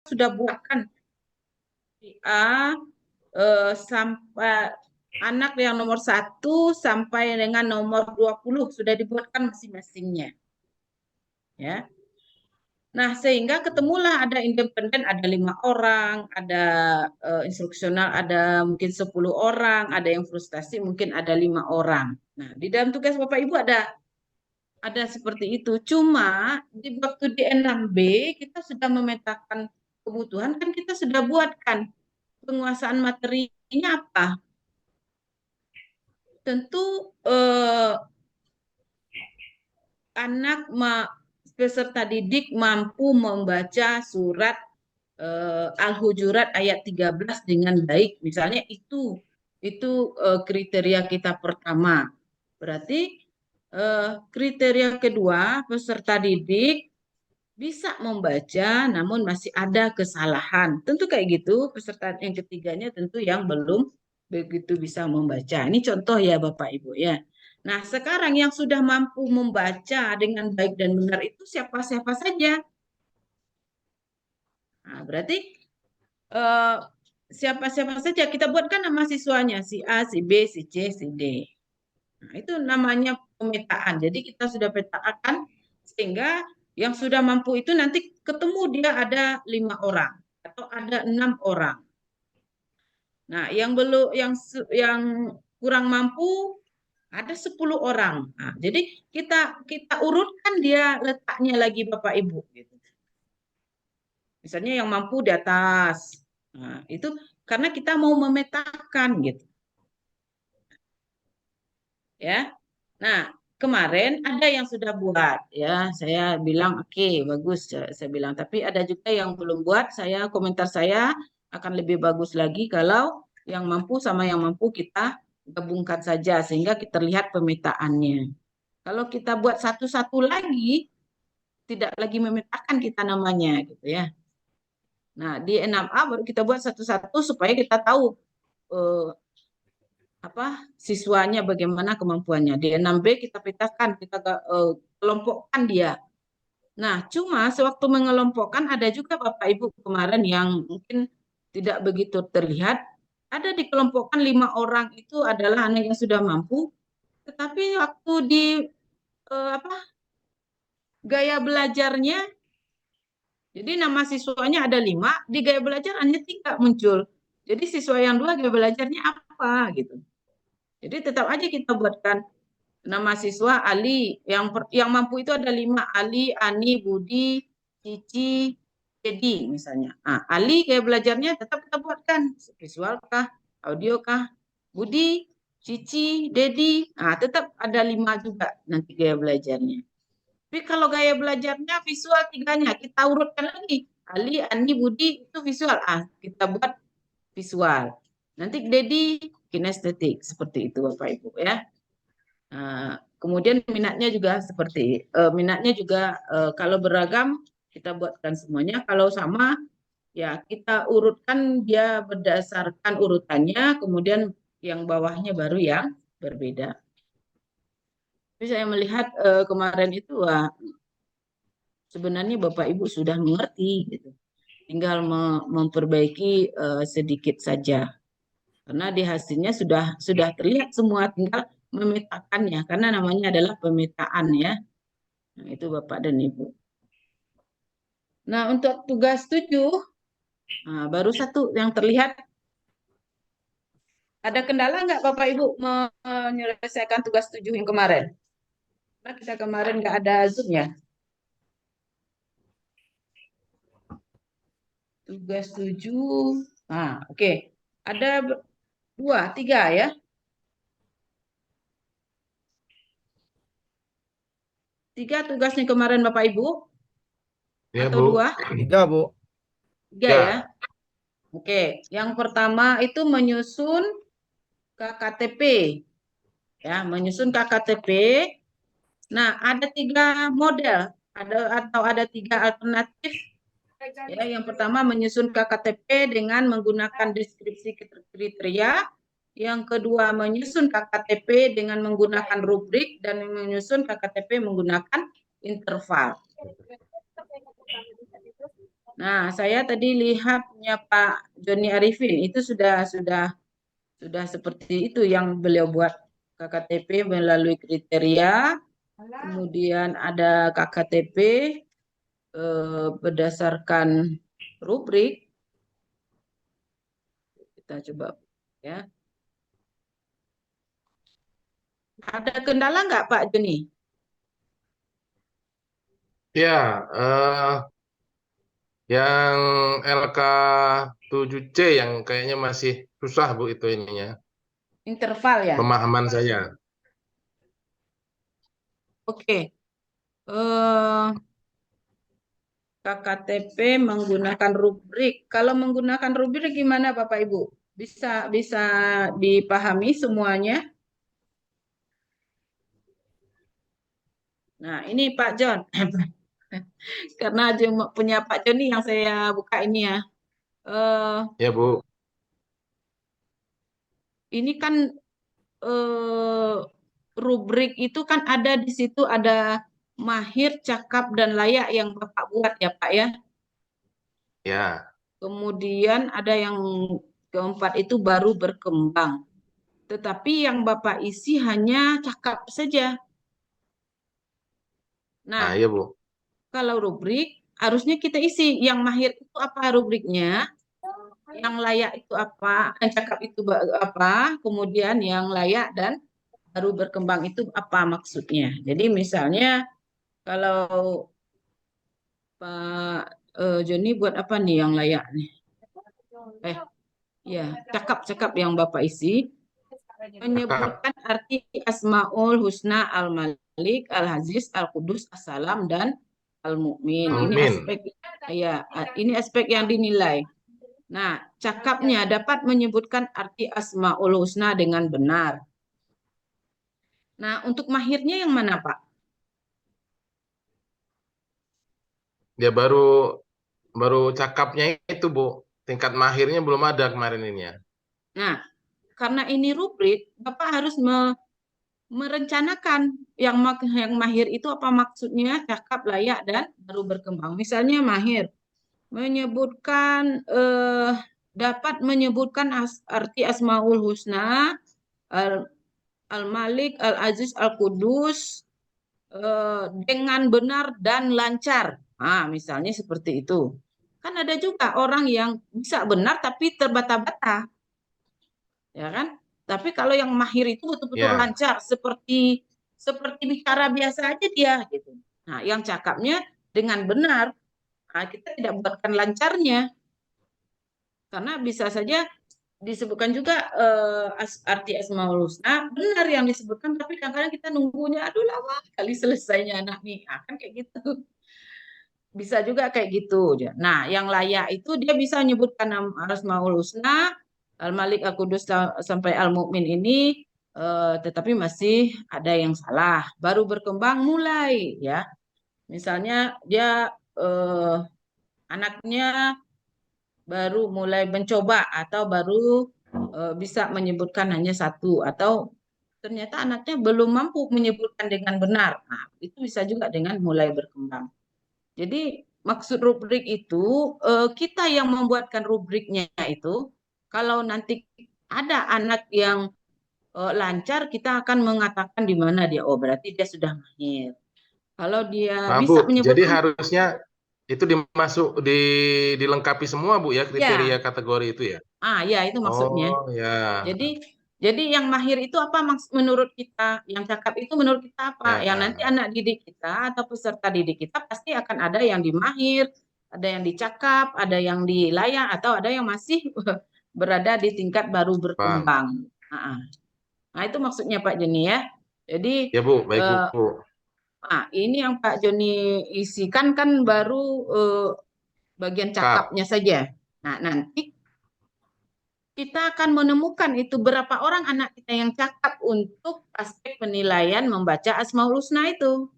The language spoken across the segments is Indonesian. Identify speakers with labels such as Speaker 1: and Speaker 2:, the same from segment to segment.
Speaker 1: sudah buatkan A sampai anak yang nomor 1 sampai dengan nomor 20 sudah dibuatkan masing-masingnya. Ya. Nah, sehingga ketemulah ada independen, ada 5 orang, ada instruksional, ada mungkin 10 orang, ada yang frustasi mungkin ada 5 orang. Nah, di dalam tugas Bapak Ibu ada seperti itu. Cuma di waktu di 6B kita sudah memetakan kebutuhan, kan kita sudah buatkan penguasaan materinya apa? Tentu anak peserta didik mampu membaca surat Al-Hujurat ayat 13 dengan baik. Misalnya itu kriteria kita pertama. Berarti kriteria kedua, peserta didik bisa membaca namun masih ada kesalahan. Tentu kayak gitu. Peserta yang ketiganya tentu yang belum begitu bisa membaca. Ini contoh ya Bapak Ibu ya. Nah, sekarang yang sudah mampu membaca dengan baik dan benar itu siapa-siapa saja. Nah, berarti siapa-siapa saja kita buatkan nama siswanya, si A, si B, si C, si D. Nah, itu namanya pemetaan. Jadi kita sudah petakan sehingga yang sudah mampu itu nanti ketemu dia ada 5 orang atau ada 6 orang. Nah, yang belum yang kurang mampu ada 10 orang. Nah, jadi kita urutkan dia letaknya lagi Bapak Ibu gitu. Misalnya yang mampu di atas. Nah, itu karena kita mau memetakan gitu. Ya. Nah, kemarin ada yang sudah buat ya. Saya bilang oke, bagus saya bilang, tapi ada juga yang belum buat. Komentar saya akan lebih bagus lagi kalau yang mampu sama yang mampu kita gabungkan saja sehingga kita lihat pemetaannya. Kalau kita buat satu-satu lagi tidak lagi memetakan kita namanya gitu ya. Nah, di 6A baru kita buat satu-satu supaya kita tahu eh, siswanya bagaimana kemampuannya. Di 6B kita petakan, kita kelompokkan dia. Nah, cuma sewaktu mengelompokkan ada juga Bapak Ibu kemarin yang mungkin tidak begitu terlihat. Ada dikelompokkan 5 orang itu adalah anak yang sudah mampu, tetapi waktu di gaya belajarnya, jadi nama siswanya ada 5, di gaya belajar hanya 3 muncul. Jadi siswa yang 2 gaya belajarnya apa gitu. Jadi tetap aja kita buatkan nama siswa Ali, yang mampu itu ada 5, Ali, Ani, Budi, Cici, Dedi misalnya. Nah, Ali gaya belajarnya tetap kita buatkan visual kah, audio kah, Budi, Cici, Dedi, nah tetap ada 5 juga nanti gaya belajarnya. Tapi kalau gaya belajarnya visual 3-nya, kita urutkan lagi. Ali, Ani, Budi itu visual. Kita buat visual. Nanti Dedi kinestetik seperti itu Bapak Ibu ya. Kemudian minatnya juga minatnya juga kalau beragam kita buatkan semuanya, kalau sama ya kita urutkan dia berdasarkan urutannya, kemudian yang bawahnya baru yang berbeda. Tapi saya melihat kemarin itu sebenarnya Bapak Ibu sudah mengerti gitu. Tinggal memperbaiki sedikit saja. Karena di hasilnya sudah terlihat semua, tinggal memetakannya karena namanya adalah pemetaan ya. Nah, itu Bapak dan Ibu. Nah, untuk tugas 7 baru satu yang terlihat. Ada kendala nggak Bapak Ibu menyelesaikan tugas 7 yang kemarin? Nah, kita kemarin nggak ada Zoom ya. Tugas 7. Oke. Ada 2, 3 ya. 3 tugasnya kemarin Bapak Ibu?
Speaker 2: Ya,
Speaker 1: Atau
Speaker 2: Bu.
Speaker 1: 2?
Speaker 2: 3, Bu.
Speaker 1: 3 ya. Oke, yang pertama itu menyusun KKTP. Ya, menyusun KKTP. Nah, ada 3 model, ada 3 alternatif. Ya, yang pertama menyusun KKTP dengan menggunakan deskripsi kriteria. Yang kedua menyusun KKTP dengan menggunakan rubrik dan menyusun KKTP menggunakan interval. Nah, saya tadi lihatnya Pak Joni Arifin itu sudah seperti itu yang beliau buat KKTP melalui kriteria, kemudian ada KKTP berdasarkan rubrik. Kita coba ya. Ada kendala nggak Pak Joni?
Speaker 2: Ya, yang LK 7C yang kayaknya masih susah Bu itu ininya.
Speaker 1: Interval ya?
Speaker 2: Pemahaman saya.
Speaker 1: Oke. KKTP menggunakan rubrik. Kalau menggunakan rubrik gimana Bapak Ibu? Bisa bisa dipahami semuanya? Nah, ini Pak John. Karena punya Pak John nih yang saya buka ini ya. Eh,
Speaker 2: Ya Bu.
Speaker 1: ini kan rubrik itu kan ada di situ ada mahir, cakap, dan layak yang Bapak buat ya Pak ya.
Speaker 2: Ya.
Speaker 1: Kemudian ada yang keempat itu baru berkembang. Tetapi yang Bapak isi hanya cakap saja.
Speaker 2: Nah,
Speaker 1: Nah,
Speaker 2: iya Bu.
Speaker 1: kalau rubrik harusnya kita isi yang mahir itu apa rubriknya, yang layak itu apa, yang cakap itu apa, kemudian yang layak dan baru berkembang itu apa maksudnya. Jadi misalnya kalau Pak Joni buat apa nih yang layak nih? Ya, cakap-cakap yang Bapak isi
Speaker 2: Cakap.
Speaker 1: menyebutkan arti Asmaul Husna Al-Malik, Al-Aziz, Al-Qudus, As-Salam, dan Al-Mu'min. Ini
Speaker 2: Al-Mu'min.
Speaker 1: aspek ya, ini aspek yang dinilai. Nah, cakapnya dapat menyebutkan arti Asmaul Husna dengan benar. Nah, untuk mahirnya yang mana, Pak?
Speaker 2: Dia baru baru cakapnya itu Bu. Tingkat mahirnya belum ada kemarin ini ya.
Speaker 1: Nah, karena ini rubrik, Bapak harus merencanakan yang mahir itu apa maksudnya, cakap, layak, dan baru berkembang. Misalnya mahir menyebutkan dapat menyebutkan arti Asmaul Husna, Al- Al-Malik, Al-Aziz, Al-Qudus dengan benar dan lancar. Nah, misalnya seperti itu. Kan ada juga orang yang bisa benar tapi terbata-bata, ya kan? Tapi kalau yang mahir itu betul-betul
Speaker 2: Ya.
Speaker 1: lancar, seperti seperti bicara biasa aja dia gitu. Nah, yang cakapnya dengan benar, nah, kita tidak buatkan lancarnya karena bisa saja disebutkan juga arti Asmaul Husna benar yang disebutkan tapi kadang-kadang kita nunggunya aduh lama kali selesainya anak nih nah, kan kayak gitu bisa juga kayak gitu dia. Nah yang layak itu dia bisa menyebutkan Asmaul Husna Al-Malik Al-Qudus sampai Al-Mu'min ini tetapi masih ada yang salah baru berkembang mulai ya misalnya dia anaknya baru mulai mencoba atau baru bisa menyebutkan hanya satu atau ternyata anaknya belum mampu menyebutkan dengan benar. Nah, itu bisa juga dengan mulai berkembang. Jadi maksud rubrik itu kita yang membuatkan rubriknya itu kalau nanti ada anak yang lancar kita akan mengatakan di mana dia oh berarti dia sudah mahir. Kalau dia
Speaker 2: Nah, Bu,
Speaker 1: bisa
Speaker 2: jadi
Speaker 1: menyebutkan
Speaker 2: harusnya itu dilengkapi semua Bu ya kriteria
Speaker 1: ya,
Speaker 2: kategori itu ya.
Speaker 1: ya itu maksudnya.
Speaker 2: Oh ya,
Speaker 1: Jadi jadi yang mahir itu apa menurut kita, yang cakap itu menurut kita apa? Yang nanti
Speaker 2: ya,
Speaker 1: anak didik kita atau peserta didik kita pasti akan ada yang di mahir, ada yang dicakap, ada yang di layak, atau ada yang masih berada di tingkat baru
Speaker 2: Bang.
Speaker 1: berkembang. Nah, itu maksudnya Pak Joni ya. Jadi
Speaker 2: Ya Bu, baik Bu.
Speaker 1: eh, ini yang Pak Joni isikan kan baru bagian
Speaker 2: Kap.
Speaker 1: cakapnya saja. Nah, nanti kita akan menemukan itu berapa orang anak kita yang cakap untuk aspek penilaian membaca Asmaul Husna itu.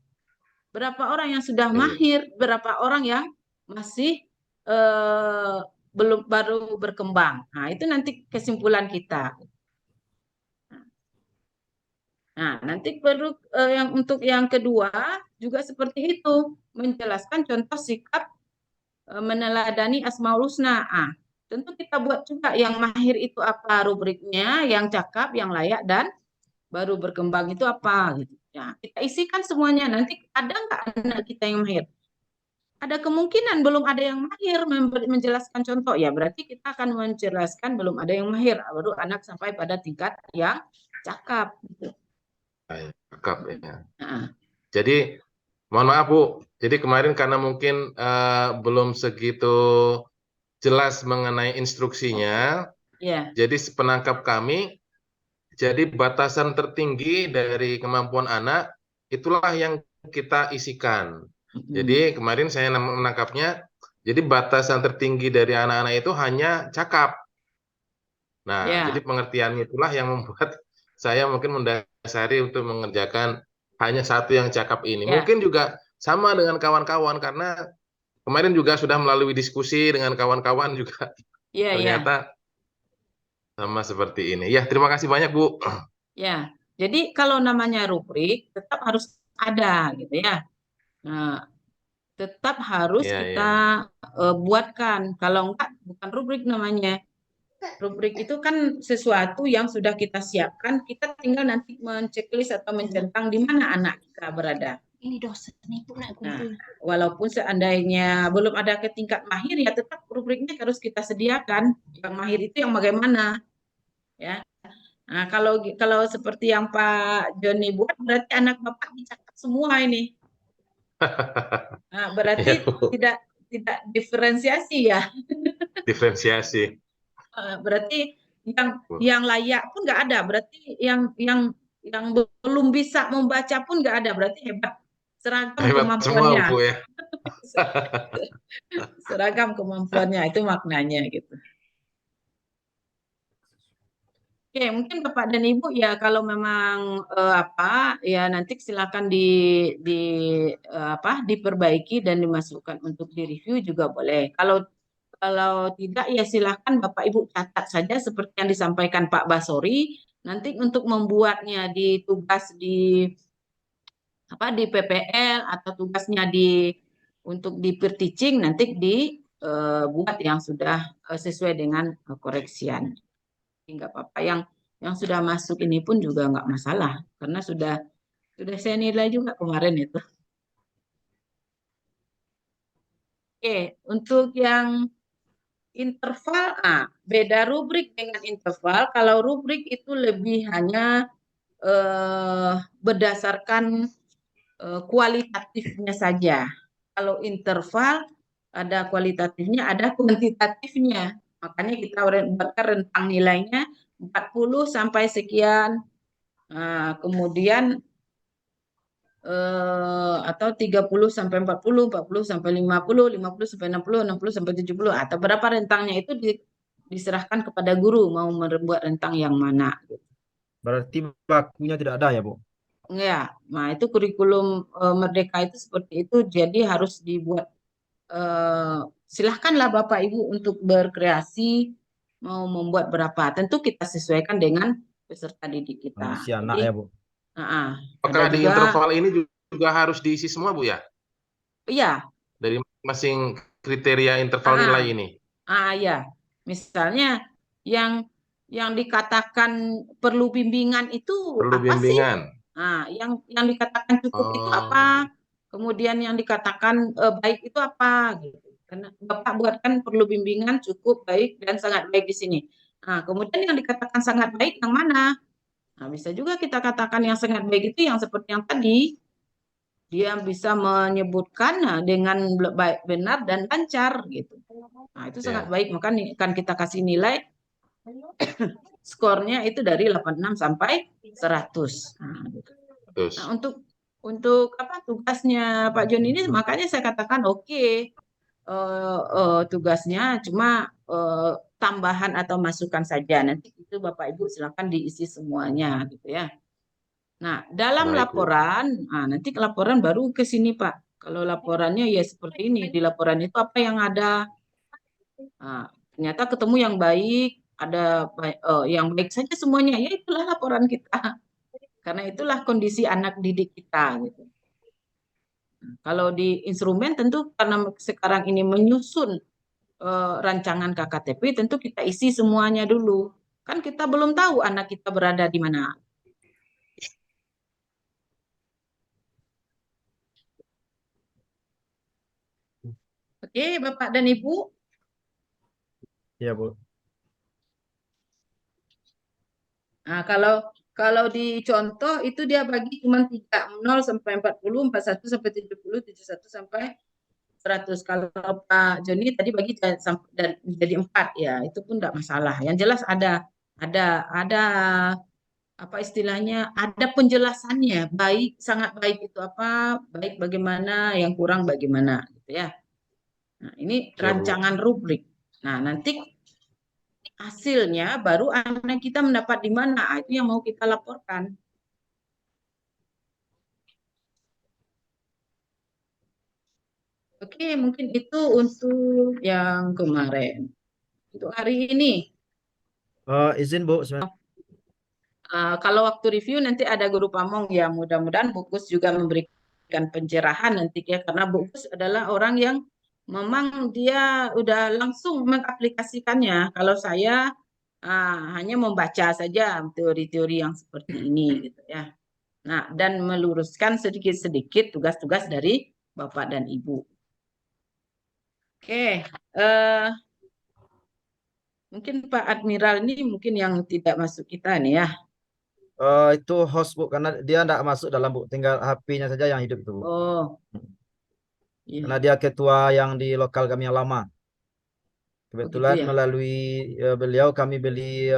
Speaker 1: Berapa orang yang sudah
Speaker 2: Oke.
Speaker 1: mahir, berapa orang yang masih belum baru berkembang. Nah, itu nanti kesimpulan kita. Nah, nanti perlu yang untuk yang kedua juga seperti itu, menjelaskan contoh sikap meneladani Asmaul Husna. Tentu kita buat juga yang mahir itu apa rubriknya, yang cakap, yang layak, dan baru berkembang itu apa gitu. Ya, kita isikan semuanya. Nanti ada nggak anak kita yang mahir? Ada kemungkinan belum ada yang mahir menjelaskan contoh. Ya, berarti kita akan menjelaskan belum ada yang mahir. Baru anak sampai pada tingkat yang cakap. Gitu.
Speaker 2: Cakap ya.
Speaker 1: Nah,
Speaker 2: Jadi mohon maaf Bu, jadi kemarin karena mungkin belum segitu jelas mengenai instruksinya,
Speaker 1: ya,
Speaker 2: jadi sepenangkap kami, jadi batasan tertinggi dari kemampuan anak itulah yang kita isikan. Jadi kemarin saya menangkapnya, jadi batasan tertinggi dari anak-anak itu hanya cakap. Nah, jadi
Speaker 1: ya,
Speaker 2: pengertiannya itulah yang membuat saya mungkin mendasari untuk mengerjakan hanya satu yang cakap ini.
Speaker 1: ya,
Speaker 2: Mungkin juga sama dengan kawan-kawan karena kemarin juga sudah melalui diskusi dengan kawan-kawan juga
Speaker 1: ya, ya,
Speaker 2: ternyata sama seperti ini. Ya, terima kasih banyak Bu.
Speaker 1: ya. Jadi kalau namanya rubrik tetap harus ada gitu ya. Nah, tetap harus
Speaker 2: Ya,
Speaker 1: kita
Speaker 2: ya.
Speaker 1: buatkan. Kalau enggak, bukan rubrik namanya. Rubrik itu kan sesuatu yang sudah kita siapkan, kita tinggal nanti menceklis atau mencentang di mana anak kita berada. Ini dosen itu nak kumpul. Nah, walaupun seandainya belum ada ke tingkat mahir, ya tetap rubriknya harus kita sediakan. Yang mahir itu yang bagaimana, ya. Nah, kalau seperti yang Pak Joni buat, berarti anak Bapak dicatat semua ini. Nah,
Speaker 2: Ya,
Speaker 1: berarti
Speaker 2: Bu.
Speaker 1: tidak diferensiasi ya.
Speaker 2: Diferensiasi.
Speaker 1: Berarti
Speaker 2: Bu.
Speaker 1: yang layak pun nggak ada. Berarti yang belum bisa membaca pun nggak ada. Berarti hebat. Seragam
Speaker 2: Hebat semua
Speaker 1: kemampuannya.
Speaker 2: Bu ya.
Speaker 1: Seragam kemampuannya itu maknanya gitu. Oke, mungkin Bapak dan Ibu ya kalau memang apa ya nanti silakan di apa diperbaiki dan dimasukkan untuk direview juga boleh. Kalau tidak ya silahkan Bapak Ibu catat saja seperti yang disampaikan Pak Basori. Nanti untuk membuatnya di tugas di apa di PPL atau tugasnya untuk di peer teaching nanti dibuat yang sudah sesuai dengan koreksian. Enggak apa-apa yang sudah masuk ini pun juga nggak masalah karena sudah saya nilai juga kemarin itu. Oke, untuk yang interval, beda rubrik dengan interval. Kalau rubrik itu lebih hanya berdasarkan kualitatifnya saja. Kalau interval ada kualitatifnya, ada kuantitatifnya. Makanya kita buatkan rentang nilainya 40 sampai sekian. Kemudian atau 30 sampai 40 sampai 50 sampai 60 sampai 70 atau berapa rentangnya itu diserahkan kepada guru mau membuat rentang yang mana.
Speaker 3: Berarti bakunya tidak ada ya, Bu?
Speaker 1: Ya, nah itu kurikulum Merdeka itu seperti itu, jadi harus dibuat. Silahkanlah Bapak Ibu untuk berkreasi mau membuat berapa. Tentu kita sesuaikan dengan peserta didik kita.
Speaker 3: Kondisi anak
Speaker 1: Jadi,
Speaker 3: ya, Bu?
Speaker 1: ada
Speaker 2: Apakah di
Speaker 1: juga,
Speaker 2: interval ini juga harus diisi semua Bu ya?
Speaker 1: iya,
Speaker 2: Dari masing kriteria interval
Speaker 1: ah,
Speaker 2: nilai ini.
Speaker 1: ya, misalnya yang dikatakan perlu bimbingan itu
Speaker 2: Perlu
Speaker 1: apa sih?
Speaker 2: bimbingan.
Speaker 1: Yang dikatakan cukup itu
Speaker 2: Oh,
Speaker 1: apa? Kemudian yang dikatakan baik itu apa? Gitu. Karena Bapak buatkan perlu bimbingan, cukup, baik, dan sangat baik di sini. Nah, kemudian yang dikatakan sangat baik yang mana? Nah, bisa juga kita katakan yang sangat baik itu yang seperti yang tadi, dia bisa menyebutkan dengan baik, benar, dan lancar gitu. Nah, itu sangat
Speaker 2: ya.
Speaker 1: baik, maka akan kita kasih nilai skornya itu dari 86 sampai 100. Nah, gitu. Nah,
Speaker 2: Terus.
Speaker 1: untuk apa tugasnya Pak Joni ini makanya saya katakan oke, tugasnya cuma tambahan atau masukan saja. Nanti itu Bapak Ibu silakan diisi semuanya gitu ya. Nah, dalam
Speaker 2: Baik Bu.
Speaker 1: laporan, nanti laporan baru ke sini Pak. Kalau laporannya ya seperti ini, di laporan itu apa yang ada. Nah, ternyata ketemu yang baik, ada yang baik saja semuanya. Ya itulah laporan kita. Karena itulah kondisi anak didik kita gitu. Kalau di instrumen tentu karena sekarang ini menyusun rancangan KKTP, tentu kita isi semuanya dulu. Kan kita belum tahu anak kita berada di mana. Oke, Bapak dan Ibu.
Speaker 3: Iya, Bu.
Speaker 1: Nah, kalau di contoh itu dia bagi cuma 3, 0 sampai 40, 41 sampai 70, 71 sampai 100. Kalau Pak Joni tadi bagi jadi 4 ya, itu pun enggak masalah. Yang jelas ada apa istilahnya, ada penjelasannya, baik sangat baik itu apa, baik bagaimana, yang kurang bagaimana gitu ya. Nah, ini
Speaker 2: Ya, Bu.
Speaker 1: rancangan rubrik. Nah, nanti hasilnya baru anak kita mendapat di mana. Itu yang mau kita laporkan. Oke, mungkin itu untuk yang kemarin. Untuk hari ini,
Speaker 3: Izin, Bu. Sebentar.
Speaker 1: kalau waktu review nanti ada guru pamong ya. Mudah-mudahan Bukus juga memberikan pencerahan nanti ya. Karena Bukus adalah orang yang memang dia udah langsung mengaplikasikannya. Kalau saya hanya membaca saja teori-teori yang seperti ini gitu ya. Nah, dan meluruskan sedikit-sedikit tugas-tugas dari Bapak dan Ibu. Oke, mungkin Pak Admiral ini mungkin yang tidak masuk kita nih ya.
Speaker 3: Itu host, Bu, karena dia enggak masuk dalam, Bu. Tinggal HP-nya saja yang hidup itu, Bu.
Speaker 1: Oh,
Speaker 3: Karena
Speaker 1: iya.
Speaker 3: dia ketua yang di lokal kami yang lama.
Speaker 1: Oh gitu
Speaker 3: Kebetulan
Speaker 1: ya.
Speaker 3: melalui beliau kami beli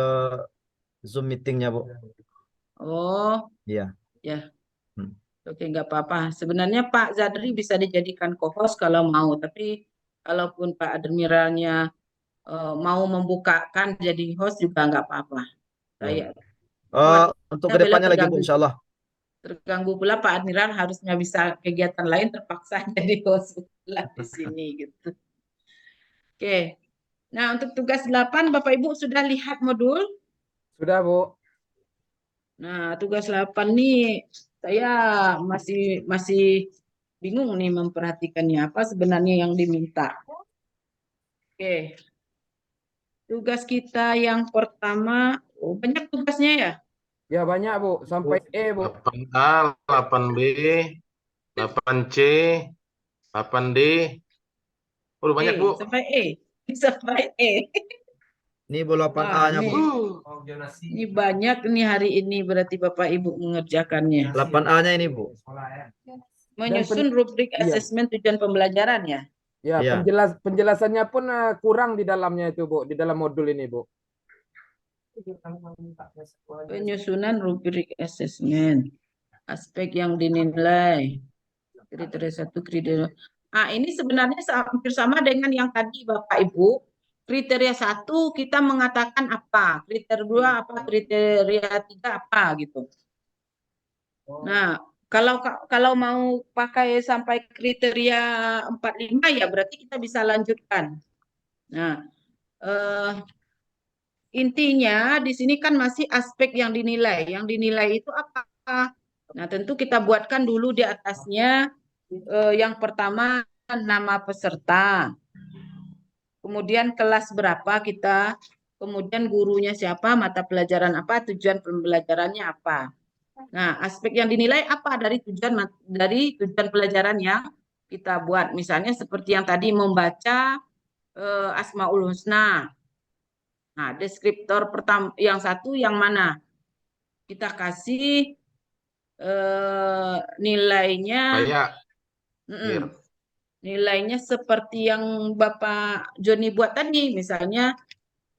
Speaker 3: Zoom meetingnya, Bu.
Speaker 1: Oh,
Speaker 3: Iya.
Speaker 1: ya.
Speaker 3: Hmm.
Speaker 1: Oke, nggak apa-apa. Sebenarnya Pak Zadri bisa dijadikan co-host kalau mau, tapi kalaupun Pak Admiralnya mau membukakan jadi host juga nggak apa-apa. Saya
Speaker 3: Untuk
Speaker 1: khawatirnya Bella
Speaker 3: kedepannya lagi, Bu,
Speaker 1: terganggu.
Speaker 3: insya Allah.
Speaker 1: Terganggu pula Pak Admiral harusnya bisa kegiatan lain terpaksa jadi host pula di sini gitu. Oke. Nah, untuk tugas 8 Bapak Ibu sudah lihat modul?
Speaker 4: Sudah, Bu.
Speaker 1: Nah, tugas 8 nih saya masih masih bingung nih memperhatikannya apa sebenarnya yang diminta. Oke. Tugas kita yang pertama, banyak tugasnya ya?
Speaker 4: Ya banyak, Bu. Sampai E, Bu.
Speaker 2: 8A, 8B, 8C, 8D. Udah banyak, Bu.
Speaker 1: Sampai E. Sampai E.
Speaker 3: Ini bola
Speaker 1: Wah,
Speaker 3: 8A-nya, Bu.
Speaker 1: ini banyak nih hari ini berarti Bapak Ibu mengerjakannya.
Speaker 3: 8A-nya ini, Bu.
Speaker 1: Menyusun rubrik
Speaker 4: Iya.
Speaker 1: asesmen tujuan pembelajaran ya.
Speaker 4: Ya,
Speaker 3: Iya.
Speaker 4: penjelasannya pun kurang di dalamnya itu, Bu. Di dalam modul ini, Bu.
Speaker 1: Penyusunan rubrik asesmen. Aspek yang dinilai. Kriteria 1, kriteria. Ini sebenarnya hampir sama dengan yang tadi Bapak Ibu. Kriteria 1 kita mengatakan apa, kriteria 2 apa, kriteria 3 apa gitu. Nah, kalau mau pakai sampai kriteria 4, 5 ya berarti kita bisa lanjutkan. Nah, intinya di sini kan masih aspek yang dinilai. Yang dinilai itu apa? Nah, tentu kita buatkan dulu di atasnya yang pertama nama peserta. Kemudian kelas berapa kita, kemudian gurunya siapa, mata pelajaran apa, tujuan pembelajarannya apa. Nah, aspek yang dinilai apa dari tujuan pelajaran yang kita buat. Misalnya seperti yang tadi membaca Asmaul Husna. Nah, deskriptor pertama yang satu yang mana? Kita kasih nilainya.
Speaker 2: Kayak
Speaker 1: Nilainya seperti yang Bapak Joni buat tadi, misalnya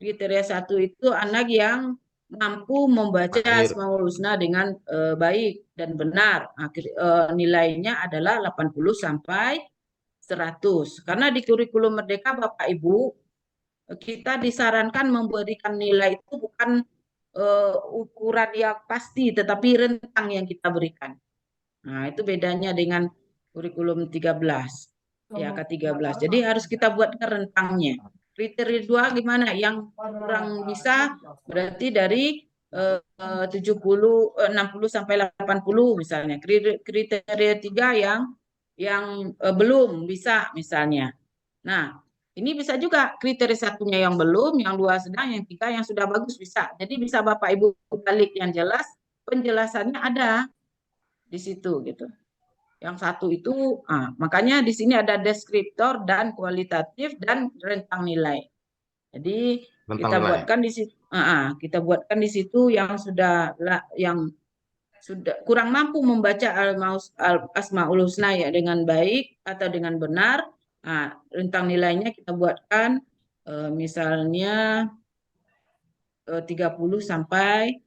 Speaker 1: kriteria 1 itu anak yang mampu membaca Asmaul Husna dengan baik dan benar. Nilainya adalah 80 sampai 100. Karena di kurikulum Merdeka Bapak Ibu, kita disarankan memberikan nilai itu bukan ukuran yang pasti, tetapi rentang yang kita berikan. Nah, itu bedanya dengan kurikulum 13. Ya, ke-13. Jadi harus kita buat rentangnya. Kriteria 2 gimana? Yang kurang bisa berarti dari 60 sampai 80 misalnya. Kriteria 3 yang yang belum bisa misalnya. Nah, ini bisa juga kriteria satunya yang belum, yang dua sedang, yang tiga yang sudah bagus bisa. Jadi bisa Bapak Ibu balik yang jelas, penjelasannya ada di situ gitu. Yang satu itu, makanya di sini ada deskriptor dan kualitatif dan rentang nilai. Jadi
Speaker 2: Rentang
Speaker 1: kita
Speaker 2: nilai.
Speaker 1: buatkan di situ yang sudah kurang mampu membaca Asmaul Husna ya dengan baik atau dengan benar. Rentang nilainya kita buatkan misalnya 30 sampai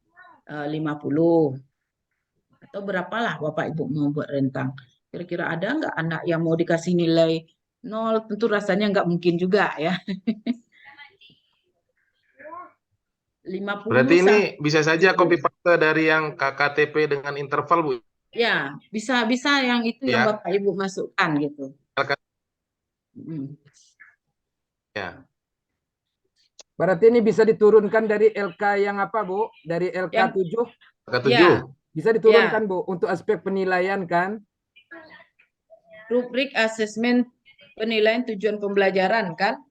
Speaker 1: 50 atau berapalah Bapak Ibu mau buat rentang. Kira-kira ada nggak anak yang mau dikasih nilai 0? Tentu rasanya nggak mungkin juga ya. 50
Speaker 2: Berarti ini bisa saja copy paste dari yang KKTP dengan interval, Bu.
Speaker 1: Ya, bisa yang itu yang
Speaker 2: Ya.
Speaker 1: Bapak Ibu masukkan gitu.
Speaker 2: Ya.
Speaker 4: Berarti ini bisa diturunkan dari LK yang apa, Bu? Dari LK 7?
Speaker 2: LK 7.
Speaker 1: Ya.
Speaker 4: Bisa diturunkan, Bu, untuk aspek penilaian kan?
Speaker 1: Rubrik asesmen penilaian tujuan pembelajaran kan?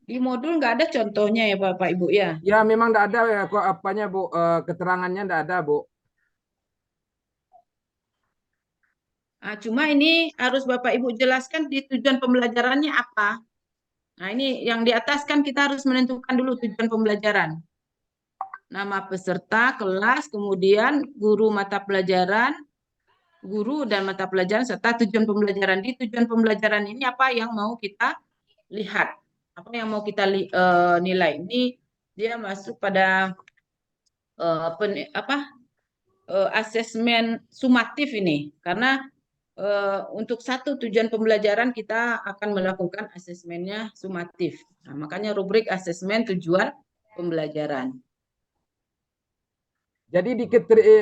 Speaker 1: Di modul nggak ada contohnya ya Bapak Ibu ya?
Speaker 4: Ya, memang nggak ada ya kok apanya, Bu, keterangannya nggak ada, Bu.
Speaker 1: Cuma ini harus Bapak Ibu jelaskan di tujuan pembelajarannya apa. Nah, ini yang di atas kan kita harus menentukan dulu tujuan pembelajaran. Nama peserta, kelas, kemudian guru mata pelajaran, guru dan mata pelajaran, serta tujuan pembelajaran. Di tujuan pembelajaran ini apa yang mau kita lihat, apa yang mau kita nilai. Ini dia masuk pada asesmen sumatif ini, karena untuk satu tujuan pembelajaran kita akan melakukan asesmennya sumatif. Nah, makanya rubrik asesmen tujuan pembelajaran.
Speaker 4: Jadi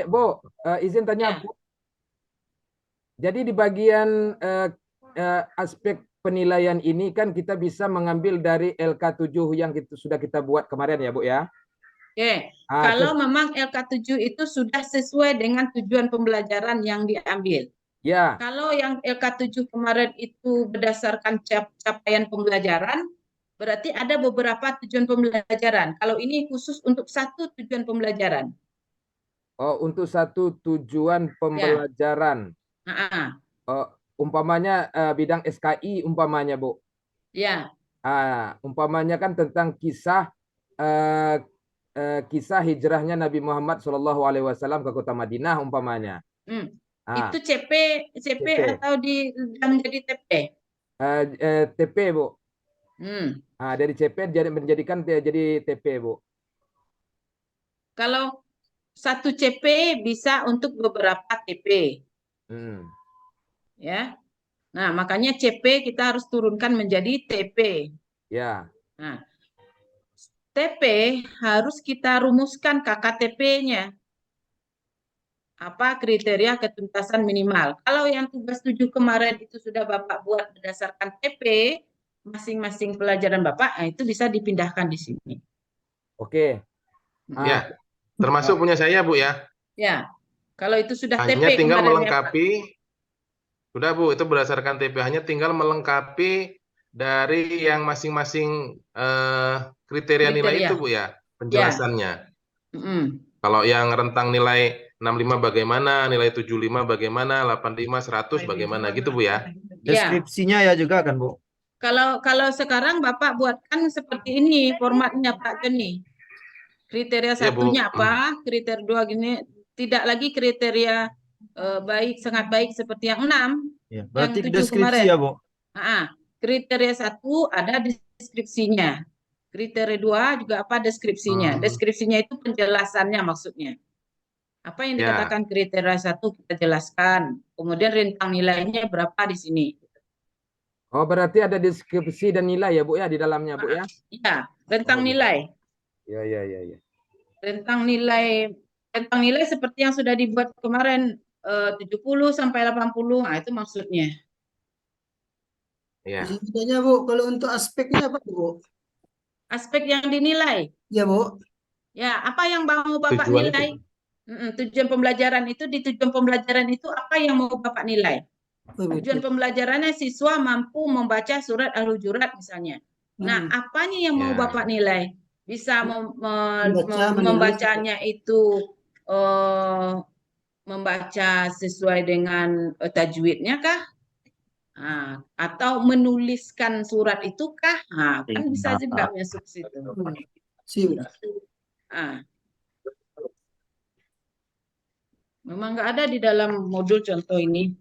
Speaker 4: Bu, izin tanya, Bu. Jadi di bagian aspek penilaian ini kan kita bisa mengambil dari LK 7 yang sudah kita buat kemarin ya, Bu ya.
Speaker 1: Oke, kalau memang LK7 itu sudah sesuai dengan tujuan pembelajaran yang diambil.
Speaker 4: Ya.
Speaker 1: Kalau yang LK7 kemarin itu berdasarkan capaian pembelajaran, berarti ada beberapa tujuan pembelajaran. Kalau ini khusus untuk satu tujuan pembelajaran.
Speaker 4: Oh, untuk satu tujuan pembelajaran.
Speaker 1: Ya.
Speaker 4: Umpamanya bidang SKI umpamanya, Bu.
Speaker 1: Ya.
Speaker 4: Umpamanya kan tentang kisah hijrahnya Nabi Muhammad SAW ke kota Madinah umpamanya.
Speaker 1: Itu CP atau menjadi TP?
Speaker 4: TP, Bu. Dari CP menjadikan jadi TP, Bu.
Speaker 1: Kalau satu CP bisa untuk beberapa TP. Ya. Nah, makanya CP kita harus turunkan menjadi TP.
Speaker 4: Ya.
Speaker 1: Nah, TP harus kita rumuskan KKTP-nya. Apa kriteria ketuntasan minimal. Kalau yang tugas 7 kemarin itu sudah Bapak buat berdasarkan TP, masing-masing pelajaran Bapak, itu bisa dipindahkan di sini.
Speaker 4: Oke.
Speaker 2: Ya, termasuk punya saya, Bu ya.
Speaker 1: Ya, kalau itu sudah
Speaker 2: hanya
Speaker 1: TP
Speaker 2: tinggal
Speaker 1: kemarin
Speaker 2: melengkapi, sudah Bu, itu berdasarkan TP, hanya tinggal melengkapi dari yang masing-masing kriteria nilai itu, Bu ya, penjelasannya. Kalau yang rentang nilai 65 bagaimana, nilai 75 bagaimana, 85, 100 bagaimana gitu, Bu ya.
Speaker 3: Deskripsinya ya juga kan, Bu.
Speaker 1: Kalau sekarang Bapak buatkan seperti ini formatnya Pak Joni. Kriteria satunya apa? Kriteria 2 gini, tidak lagi kriteria baik, sangat baik seperti yang 6.
Speaker 3: Ya, berarti
Speaker 1: yang 7
Speaker 3: deskripsi
Speaker 1: kemarin.
Speaker 3: ya, Bu.
Speaker 1: Kriteria 1 ada deskripsinya. Kriteria 2 juga apa deskripsinya. Deskripsinya itu penjelasannya maksudnya. Apa yang dikatakan kriteria 1 kita jelaskan. Kemudian rentang nilainya berapa di sini.
Speaker 4: Oh, berarti ada deskripsi dan nilai ya, Bu ya, di dalamnya, Bu ya?
Speaker 1: Iya, rentang nilai.
Speaker 4: Ya.
Speaker 1: Rentang nilai seperti yang sudah dibuat kemarin 70 sampai 80. Nah, itu maksudnya.
Speaker 5: Ya. Sebenarnya, Bu, kalau untuk aspeknya apa, Bu?
Speaker 1: Aspek yang dinilai.
Speaker 5: Ya, Bu.
Speaker 1: Ya, apa yang mau Bapak
Speaker 2: tujuan
Speaker 1: nilai? Tujuan pembelajaran itu, di tujuan pembelajaran itu apa yang mau Bapak nilai?
Speaker 5: Oh,
Speaker 1: Tujuan
Speaker 5: betul.
Speaker 1: pembelajarannya siswa mampu membaca surat Al-Hujurat misalnya. Nah, apanya yang mau
Speaker 2: Ya.
Speaker 1: Bapak nilai? Bisa
Speaker 5: Membaca, menulis.
Speaker 1: membacanya itu membaca sesuai dengan tajwidnya kah? Nah, atau menuliskan surat itu kah? Nah, kan bisa juga masuk situ.
Speaker 5: Sip.
Speaker 1: Ah, memang nggak ada di dalam modul contoh ini.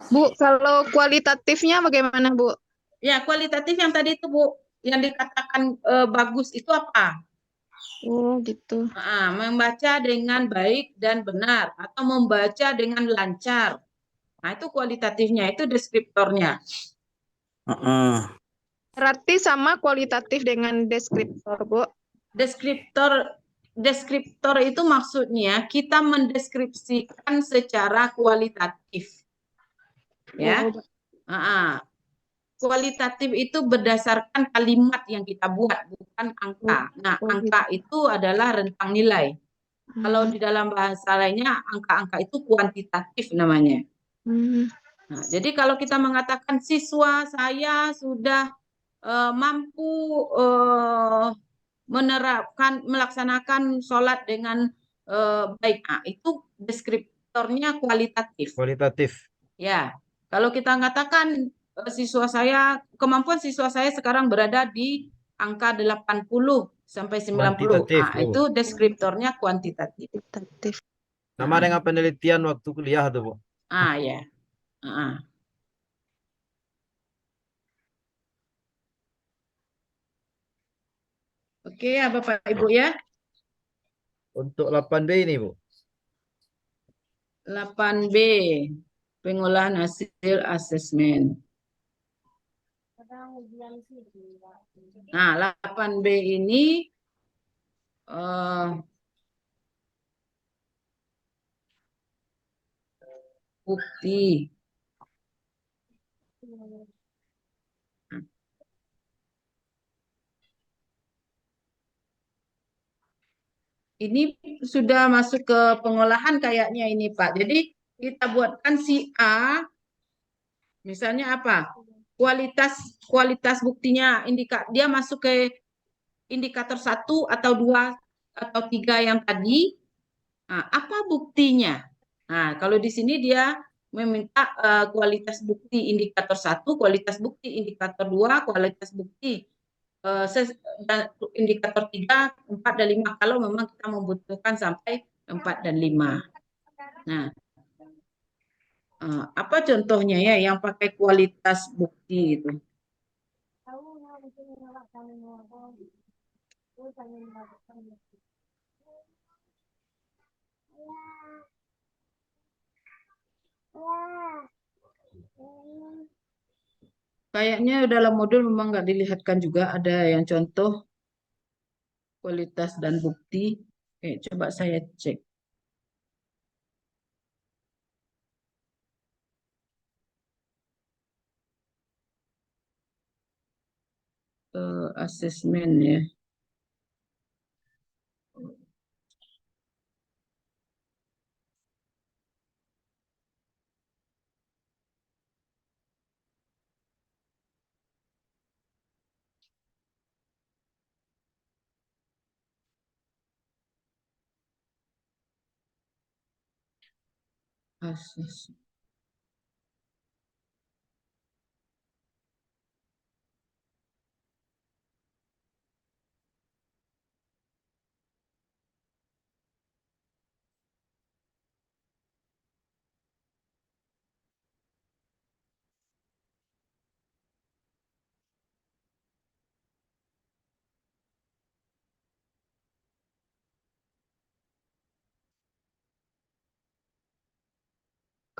Speaker 6: Bu, kalau kualitatifnya bagaimana, Bu?
Speaker 1: Ya, kualitatif yang tadi itu Bu, yang dikatakan bagus itu apa?
Speaker 6: Oh, gitu.
Speaker 1: Membaca dengan baik dan benar atau membaca dengan lancar. Nah, itu kualitatifnya, itu deskriptornya.
Speaker 6: Berarti sama kualitatif dengan deskriptor, Bu.
Speaker 1: Deskriptor itu maksudnya kita mendeskripsikan secara kualitatif. Ya.
Speaker 6: Oh,
Speaker 1: Kualitatif itu berdasarkan kalimat yang kita buat, bukan angka. Nah, angka itu adalah rentang nilai. Kalau di dalam bahasa lainnya, angka-angka itu kuantitatif namanya. Nah, jadi kalau kita mengatakan siswa saya sudah mampu melaksanakan sholat dengan baik, itu deskriptornya kualitatif.
Speaker 3: Kualitatif.
Speaker 1: Ya, kalau kita mengatakan kemampuan siswa saya sekarang berada di angka 80 sampai 90.
Speaker 3: Kuantitatif,
Speaker 1: Nah, itu deskriptornya kuantitatif.
Speaker 6: kualitatif.
Speaker 3: Sama dengan penelitian waktu kuliah tuh, Bu.
Speaker 1: Ya. Oke ya Bapak Ibu ya.
Speaker 3: Untuk 8B ini, Bu.
Speaker 1: 8B, pengolahan hasil asesmen. Nah, 8B ini bukti. Ini sudah masuk ke pengolahan kayaknya ini Pak. Jadi kita buatkan si A, misalnya apa? Kualitas buktinya dia masuk ke indikator 1 atau 2 atau 3 yang tadi. Nah, apa buktinya? Nah, kalau di sini dia meminta kualitas bukti indikator 1, kualitas bukti indikator 2, kualitas bukti indikator 3, 4, dan 5 kalau memang kita membutuhkan sampai 4 dan 5. Nah, apa contohnya ya yang pakai kualitas bukti itu? Kayaknya dalam modul memang nggak dilihatkan juga ada yang contoh kualitas dan bukti. Coba saya cek. Asesmen ya. Asesmen.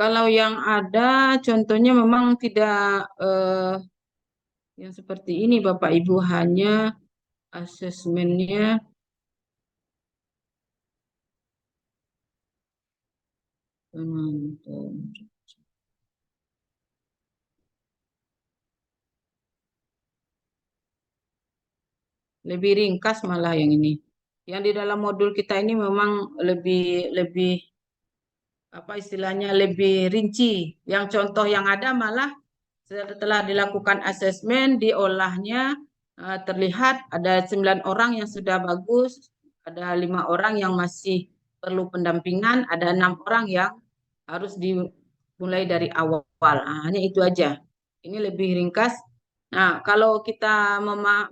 Speaker 1: Kalau yang ada contohnya memang tidak yang seperti ini Bapak Ibu, hanya asesmennya lebih ringkas malah yang ini. Yang di dalam modul kita ini memang lebih apa istilahnya lebih rinci. Yang contoh yang ada malah setelah dilakukan asesmen, diolahnya terlihat ada 9 orang yang sudah bagus, ada 5 orang yang masih perlu pendampingan, ada 6 orang yang harus dimulai dari awal. Hanya itu aja. Ini lebih ringkas. Nah, kalau kita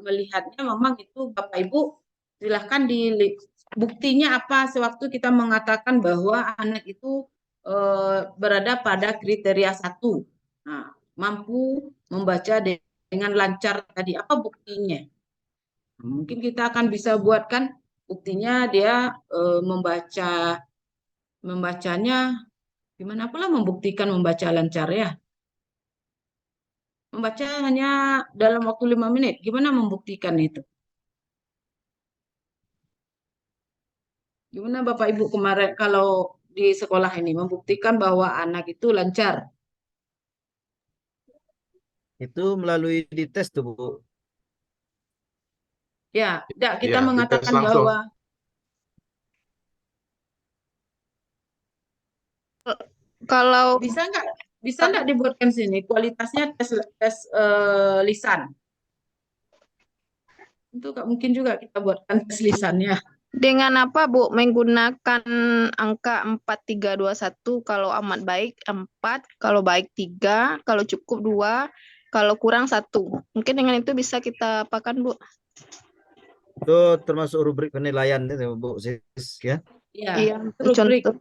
Speaker 1: melihatnya memang itu Bapak Ibu silahkan buktinya apa sewaktu kita mengatakan bahwa anak itu berada pada kriteria 1. Nah, mampu membaca dengan lancar tadi. Apa buktinya? Mungkin kita akan bisa buatkan buktinya dia membacanya gimana pula membuktikan membaca lancar ya. Membaca hanya dalam waktu 5 menit. Gimana membuktikan itu? Gimana Bapak Ibu kemarin kalau di sekolah ini membuktikan bahwa anak itu lancar?
Speaker 3: Itu melalui dites tuh, Bu.
Speaker 1: Ya, tidak kita
Speaker 2: Ya, dites
Speaker 1: mengatakan
Speaker 2: langsung.
Speaker 1: bahwa
Speaker 6: Kalau
Speaker 1: bisa nggak dibuatkan sini kualitasnya tes lisan. Itu nggak mungkin juga kita buatkan tes lisannya.
Speaker 6: dengan apa, Bu? Menggunakan angka 4321, kalau amat baik 4, kalau baik 3, kalau cukup 2, kalau kurang 1. Mungkin dengan itu bisa kita apakan, Bu?
Speaker 3: Itu termasuk rubrik penilaian itu, Bu Sis, ya.
Speaker 1: Ya,
Speaker 6: Iya,
Speaker 1: rubrik.
Speaker 6: contoh.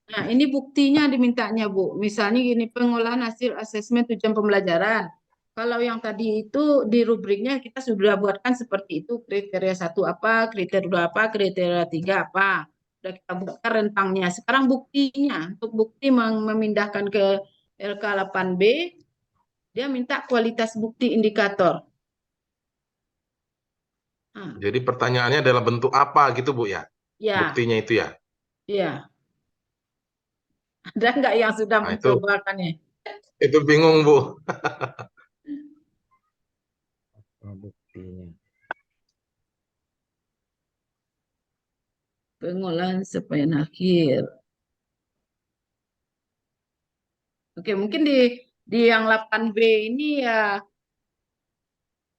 Speaker 1: Nah, ini buktinya dimintanya, Bu. Misalnya gini, pengolahan hasil asesmen tujuan pembelajaran. Kalau yang tadi itu di rubriknya kita sudah buatkan seperti itu, kriteria 1 apa, kriteria 2 apa, kriteria 3 apa. Sudah kita buatkan rentangnya. Sekarang buktinya, untuk bukti memindahkan ke LK8B, dia minta kualitas bukti indikator. Nah,
Speaker 2: Jadi pertanyaannya adalah bentuk apa gitu, Bu ya?
Speaker 1: ya,
Speaker 2: Buktinya itu ya.
Speaker 1: iya. Ada nggak yang sudah
Speaker 2: Nah, itu
Speaker 1: mencobakannya?
Speaker 2: bingung, Bu.
Speaker 3: Buktinya.
Speaker 1: Pengolahan supaya akhir. Oke, mungkin di yang 8B ini ya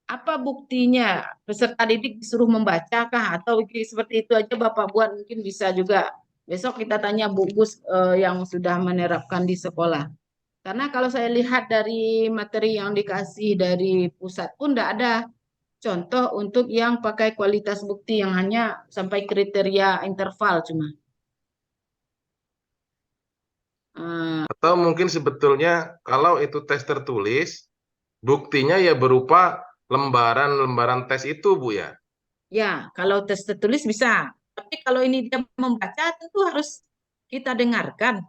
Speaker 1: apa buktinya? Peserta didik disuruh membaca kah? Atau seperti itu aja Bapak buat mungkin bisa juga. Besok kita tanya Bu Gus yang sudah menerapkan di sekolah. Karena kalau saya lihat dari materi yang dikasih dari pusat pun tidak ada contoh untuk yang pakai kualitas bukti yang hanya sampai kriteria interval cuma.
Speaker 2: Atau mungkin sebetulnya kalau itu tes tertulis, buktinya ya berupa lembaran-lembaran tes itu, Bu ya.
Speaker 1: Ya, kalau tes tertulis bisa. Tapi kalau ini dia membaca tentu harus kita dengarkan.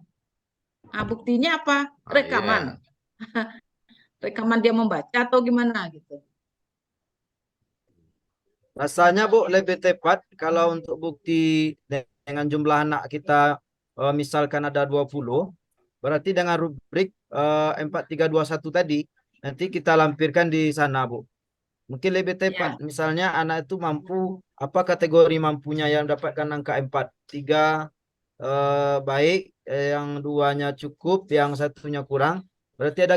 Speaker 1: Nah, buktinya apa? Rekaman. Rekaman dia membaca atau gimana gitu.
Speaker 3: Rasanya Bu lebih tepat kalau untuk bukti dengan jumlah anak kita misalkan ada 20, berarti dengan rubrik 4321 tadi nanti kita lampirkan di sana, Bu. Mungkin lebih tepat. Misalnya anak itu mampu apa kategori mampunya yang dapatkan angka 4, 3 baik, yang 2-nya cukup, yang 1-nya kurang. Berarti ada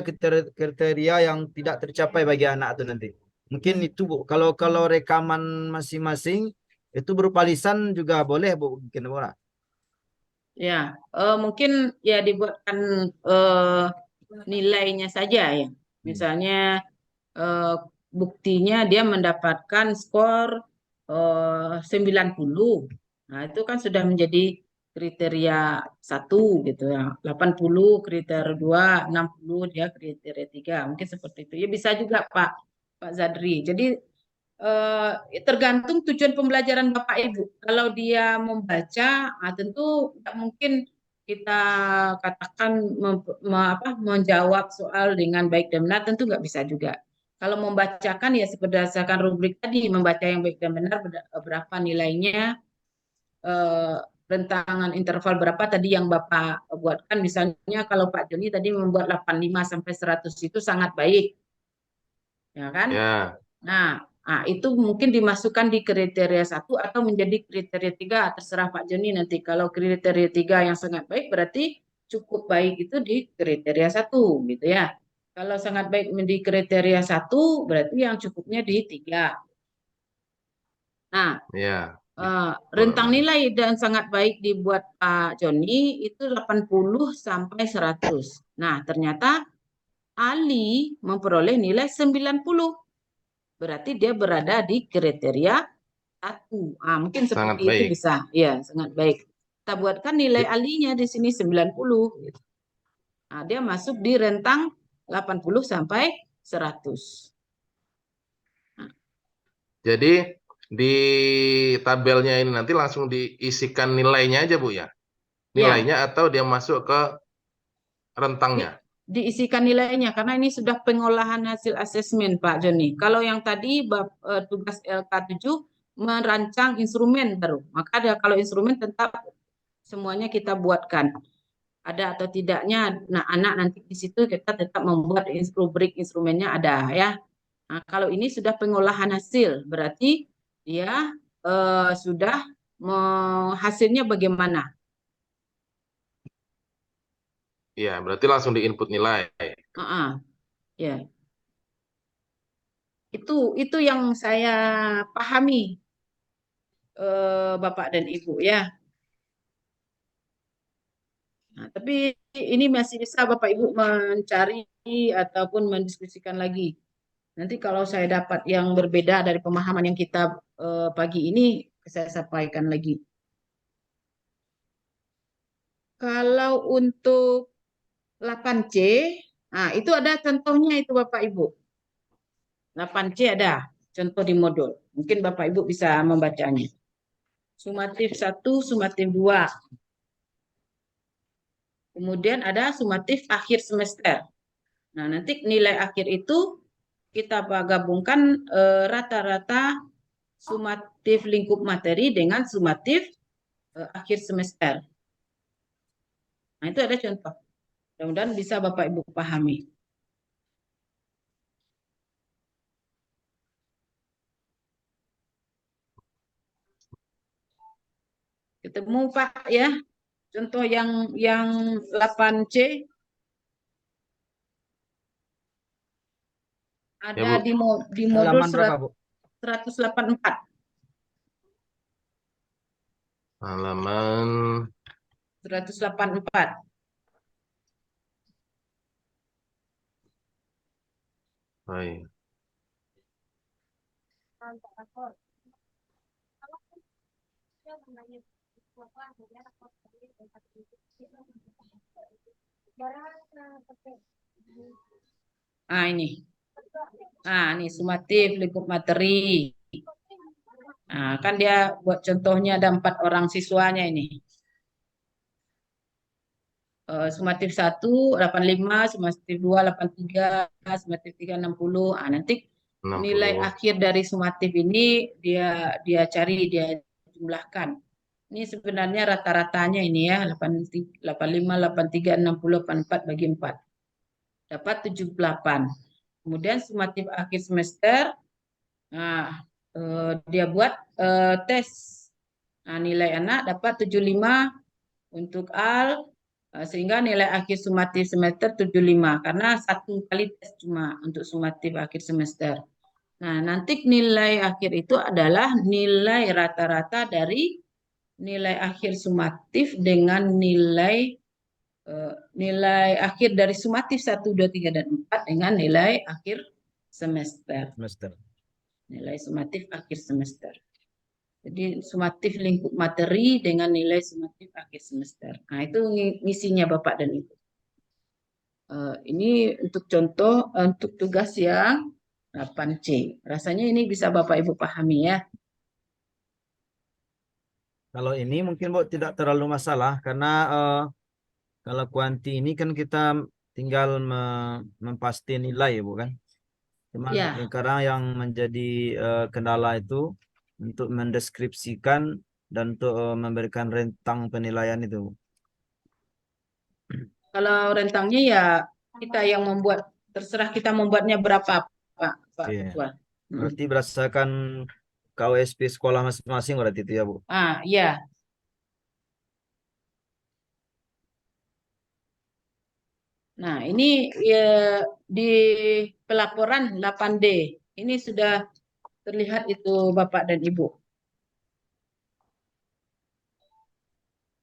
Speaker 3: kriteria yang tidak tercapai bagi anak itu nanti. Mungkin itu, Bu. Kalau rekaman masing-masing itu berupa lisan juga boleh, Bu, bikin orang.
Speaker 1: Ya, mungkin ya dibuatkan nilainya saja ya. Misalnya buktinya dia mendapatkan skor 90. Nah, itu kan sudah menjadi kriteria 1 gitu ya. 80 kriteria 2, 60 dia kriteria 3. Mungkin seperti itu. Ya bisa juga Pak Zadri. Jadi tergantung tujuan pembelajaran Bapak Ibu. Kalau dia membaca, tentu tidak mungkin kita katakan menjawab soal dengan baik dan benar, tentu nggak bisa juga. Kalau membacakan ya berdasarkan rubrik tadi, membaca yang baik dan benar berapa nilainya, rentangan interval berapa tadi yang Bapak buatkan. Misalnya kalau Pak Joni tadi membuat 85 sampai 100 itu sangat baik. Ya kan?
Speaker 2: Ya.
Speaker 1: Nah, Nah, itu mungkin dimasukkan di kriteria 1 atau menjadi kriteria 3, terserah Pak Joni nanti. Kalau kriteria 3 yang sangat baik berarti cukup baik itu di kriteria 1 gitu ya. Kalau sangat baik di kriteria 1 berarti yang cukupnya di 3. Nah,
Speaker 2: Ya,
Speaker 1: rentang nilai dan sangat baik dibuat Pak Joni itu 80 sampai 100. Nah, ternyata Ali memperoleh nilai 90. Berarti dia berada di kriteria 1. Mungkin
Speaker 2: sangat
Speaker 1: seperti itu
Speaker 2: baik.
Speaker 1: bisa. Ya, sangat baik. Kita buatkan nilai alinya di sini 90. Nah, dia masuk di rentang 80 sampai 100.
Speaker 2: Jadi di tabelnya ini nanti langsung diisikan nilainya aja Bu ya? Nilainya atau dia masuk ke rentangnya?
Speaker 1: Diisikan nilainya karena ini sudah pengolahan hasil asesmen Pak Joni. Kalau yang tadi tugas LK7 merancang instrumen baru. Maka kalau instrumen tetap semuanya kita buatkan. Ada atau tidaknya, nah anak nanti di situ kita tetap membuat rubrik instrumennya ada ya. Nah, kalau ini sudah pengolahan hasil, berarti dia sudah hasilnya bagaimana?
Speaker 2: Iya, berarti langsung di input nilai.
Speaker 1: Ya, itu yang saya pahami, Bapak dan Ibu ya. Nah, tapi ini masih bisa Bapak Ibu mencari ataupun mendiskusikan lagi. Nanti kalau saya dapat yang berbeda dari pemahaman yang kita pagi ini, saya sampaikan lagi. Kalau untuk 8C, nah itu ada contohnya itu Bapak Ibu. 8C ada contoh di modul. Mungkin Bapak Ibu bisa membacanya. Sumatif 1, sumatif 2. Kemudian ada sumatif akhir semester. Nah, nanti nilai akhir itu kita gabungkan rata-rata sumatif lingkup materi dengan sumatif akhir semester. Nah, itu ada contoh. Mudah-mudahan bisa Bapak Ibu pahami. Ketemu Pak ya. Contoh yang 8C ada
Speaker 2: Ya, Bu.
Speaker 1: di modul
Speaker 3: Halaman berapa, Bu?
Speaker 1: 184.
Speaker 2: Halaman
Speaker 1: 184.
Speaker 2: baik.
Speaker 1: Nah, ini. Nah, ini sumatif lingkup materi. Nah, kan dia buat contohnya ada 4 orang siswanya ini. Sumatif 1, 85, sumatif 2, 83, sumatif 3, 60. Nah, nanti
Speaker 2: 60.
Speaker 1: nilai akhir dari sumatif ini dia cari, dia jumlahkan. Ini sebenarnya rata-ratanya ini ya, 85, 83, 60, 84 bagi 4. Dapat 78. Kemudian sumatif akhir semester, nah, dia buat tes. Nah, nilai anak dapat 75 untuk AL, sehingga nilai akhir sumatif semester 75 karena 1 kali tes cuma untuk sumatif akhir semester. Nah, nanti nilai akhir itu adalah nilai rata-rata dari nilai akhir sumatif dengan nilai akhir dari sumatif 1, 2, 3, dan 4 dengan nilai akhir semester. Nilai sumatif akhir semester. Jadi sumatif lingkup materi dengan nilai sumatif akhir semester. Nah, itu misinya Bapak dan Ibu. Ini untuk contoh, untuk tugas yang 8C. Rasanya ini bisa Bapak Ibu pahami ya.
Speaker 3: Kalau ini mungkin Bu tidak terlalu masalah karena kalau kuanti ini kan kita tinggal mempasti nilai ya Bu kan. Cuma
Speaker 1: Ya.
Speaker 3: sekarang yang menjadi kendala itu untuk mendeskripsikan dan untuk memberikan rentang penilaian itu.
Speaker 1: Kalau rentangnya ya kita yang membuat, terserah kita membuatnya berapa Pak
Speaker 3: Iya.
Speaker 1: Ketua.
Speaker 3: Berarti berdasarkan KWSP sekolah masing-masing berarti itu ya, Bu.
Speaker 1: Ya. Nah, ini ya, di pelaporan 8D. Ini sudah terlihat itu Bapak dan Ibu.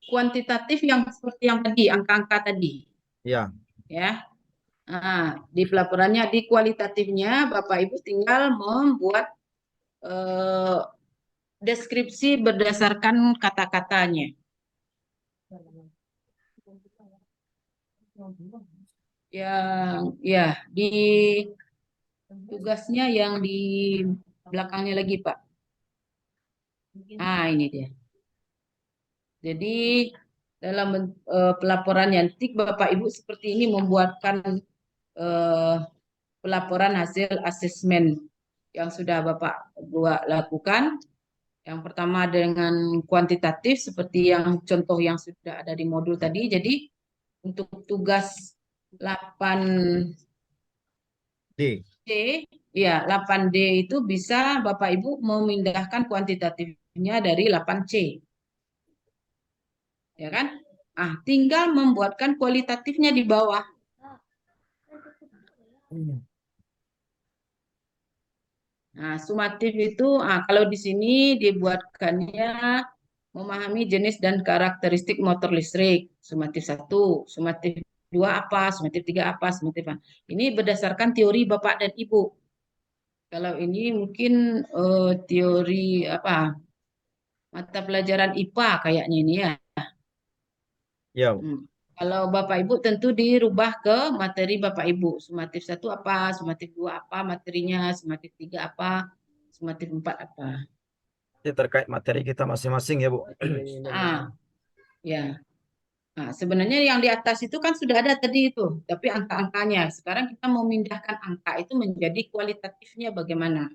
Speaker 1: Kuantitatif yang seperti yang tadi, angka-angka tadi.
Speaker 3: Ya.
Speaker 1: Ya. Nah, di pelaporannya, di kualitatifnya Bapak Ibu tinggal membuat deskripsi berdasarkan kata-katanya. Ya, di tugasnya yang di belakangnya lagi, Pak. Ini dia. Jadi dalam pelaporan yantik Bapak Ibu seperti ini membuatkan pelaporan hasil asesmen yang sudah Bapak buat lakukan. Yang pertama dengan kuantitatif seperti yang contoh yang sudah ada di modul tadi. Jadi untuk tugas 8D, ya 8D itu bisa Bapak Ibu memindahkan kuantitatifnya dari 8C. Ya kan? Tinggal membuatkan kualitatifnya di bawah. Nah, sumatif itu kalau di sini dibuatkannya memahami jenis dan karakteristik motor listrik. Sumatif 1, sumatif 2 apa, sumatif 3 apa, sumatif apa. Ini berdasarkan teori Bapak dan Ibu. Kalau ini mungkin teori apa? Mata pelajaran IPA kayaknya ini ya.
Speaker 3: Ya.
Speaker 1: Kalau Bapak Ibu tentu dirubah ke materi Bapak Ibu. Sumatif 1 apa, sumatif 2 apa materinya, sumatif 3 apa, sumatif 4 apa.
Speaker 3: Itu terkait materi kita masing-masing ya, Bu.
Speaker 1: Ya. Nah, sebenarnya yang di atas itu kan sudah ada tadi itu, tapi angka-angkanya. Sekarang kita mau memindahkan angka itu menjadi kualitatifnya bagaimana?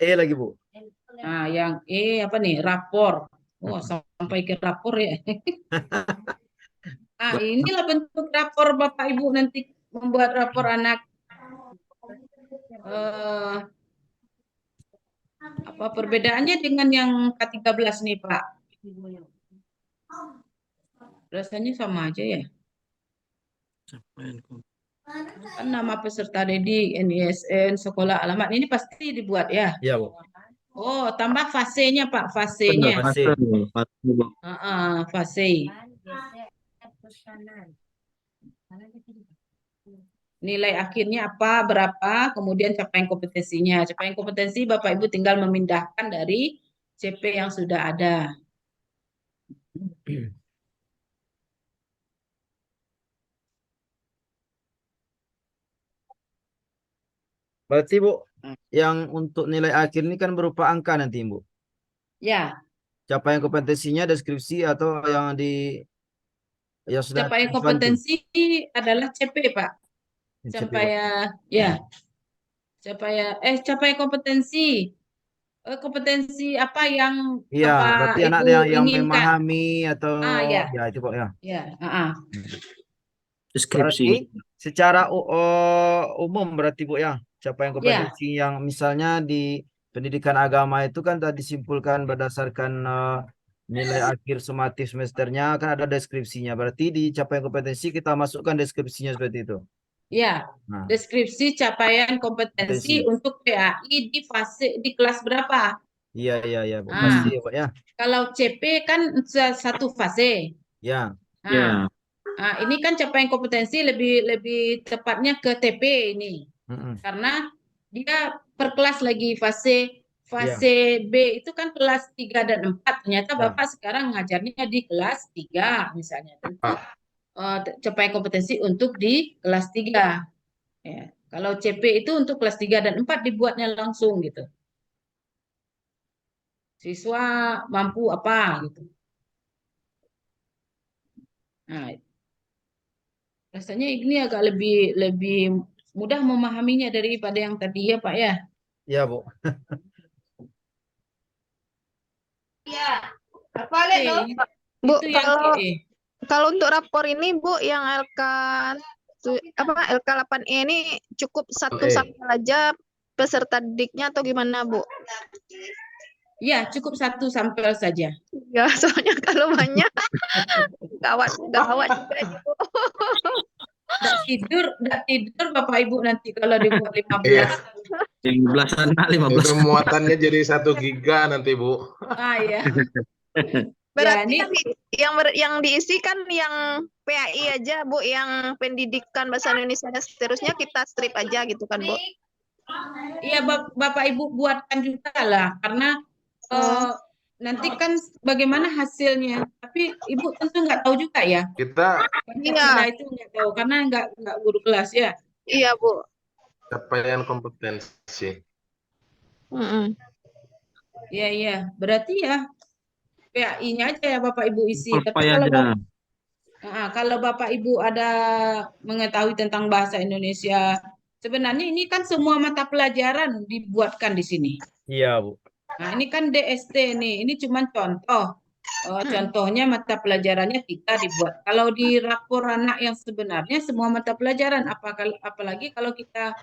Speaker 3: Lagi, Bu.
Speaker 1: Yang apa nih? Rapor. Sampai ke rapor ya. Inilah bentuk rapor Bapak Ibu nanti membuat rapor anak. Apa perbedaannya dengan yang K13 nih, Pak? Rasanya sama aja ya. Kan nama peserta didik, NISN, sekolah, alamat ini pasti dibuat ya?
Speaker 3: Iya, Bu.
Speaker 1: Tambah fasenya Pak, fasenya. Fase. Nilai akhirnya apa, berapa, kemudian capaian kompetensinya. Capaian kompetensi Bapak Ibu tinggal memindahkan dari CP yang sudah ada.
Speaker 3: Berarti, Bu, yang untuk nilai akhir ini kan berupa angka nanti, Bu.
Speaker 1: Ya.
Speaker 3: Capaian kompetensinya, deskripsi atau yang sudah
Speaker 1: Capaian kompetensi adalah CP, Pak. Capaian kompetensi. Kompetensi apa yang
Speaker 3: berarti anak yang memahami atau
Speaker 1: ya
Speaker 3: itu kok ya.
Speaker 2: Deskripsi.
Speaker 3: Berarti secara umum berarti, Bu ya, capaian kompetensi yang misalnya di pendidikan agama itu kan tadi disimpulkan berdasarkan nilai akhir sumatif semesternya kan ada deskripsinya. Berarti di capaian kompetensi kita masukkan deskripsinya seperti itu.
Speaker 1: Ya, deskripsi capaian kompetensi untuk PAI di kelas berapa?
Speaker 3: Iya, Bu. Pasti ya, Pak ya.
Speaker 1: Kalau CP kan satu fase.
Speaker 3: Ya.
Speaker 1: Ini kan capaian kompetensi lebih tepatnya ke TP ini. Karena dia per kelas lagi fase B itu kan kelas 3 dan 4. Ternyata Bapak sekarang ngajarnya di kelas 3 misalnya. Tentu capaian kompetensi untuk di kelas 3. Ya. Kalau CP itu untuk kelas 3 dan 4 dibuatnya langsung gitu. Siswa mampu apa gitu. Nah, rasanya ini agak lebih mudah memahaminya daripada yang tadi ya, Pak ya.
Speaker 3: Iya, Bu.
Speaker 6: Iya. Apa Bu, Kalau untuk rapor ini Bu yang LK 8E ini cukup satu
Speaker 2: 8E.
Speaker 6: sampel aja peserta didiknya atau gimana Bu?
Speaker 1: Ya, cukup 1 sampel saja.
Speaker 6: Ya, soalnya kalau banyak gawat juga ini Bu.
Speaker 1: Nggak tidur Bapak Ibu nanti kalau dibuat 15.
Speaker 2: Iya,
Speaker 7: 15 anak, 15
Speaker 2: itu muatannya jadi 1 giga nanti, Bu.
Speaker 1: Ya.
Speaker 6: Berarti
Speaker 1: ini
Speaker 6: yang diisi kan yang PAI aja Bu, yang pendidikan bahasa Indonesia dan seterusnya kita strip aja gitu kan Bu?
Speaker 1: Iya Bapak Ibu buatkan juga lah, karena nanti kan bagaimana hasilnya. Tapi Ibu tentu nggak tahu juga ya.
Speaker 2: Kita
Speaker 1: Pancasila itu nggak tahu karena nggak guru kelas ya.
Speaker 6: Iya Bu.
Speaker 2: capaian kompetensi.
Speaker 1: Iya. Berarti ya PAI-nya aja ya Bapak Ibu isi. Tapi kalau Bapak Ibu ada mengetahui tentang bahasa Indonesia, sebenarnya ini kan semua mata pelajaran dibuatkan di sini.
Speaker 3: Iya, Bu.
Speaker 1: Nah, ini kan DST nih. Ini cuma contoh. Contohnya mata pelajarannya 3 dibuat. Kalau di rapor anak yang sebenarnya semua mata pelajaran, apalagi kalau kita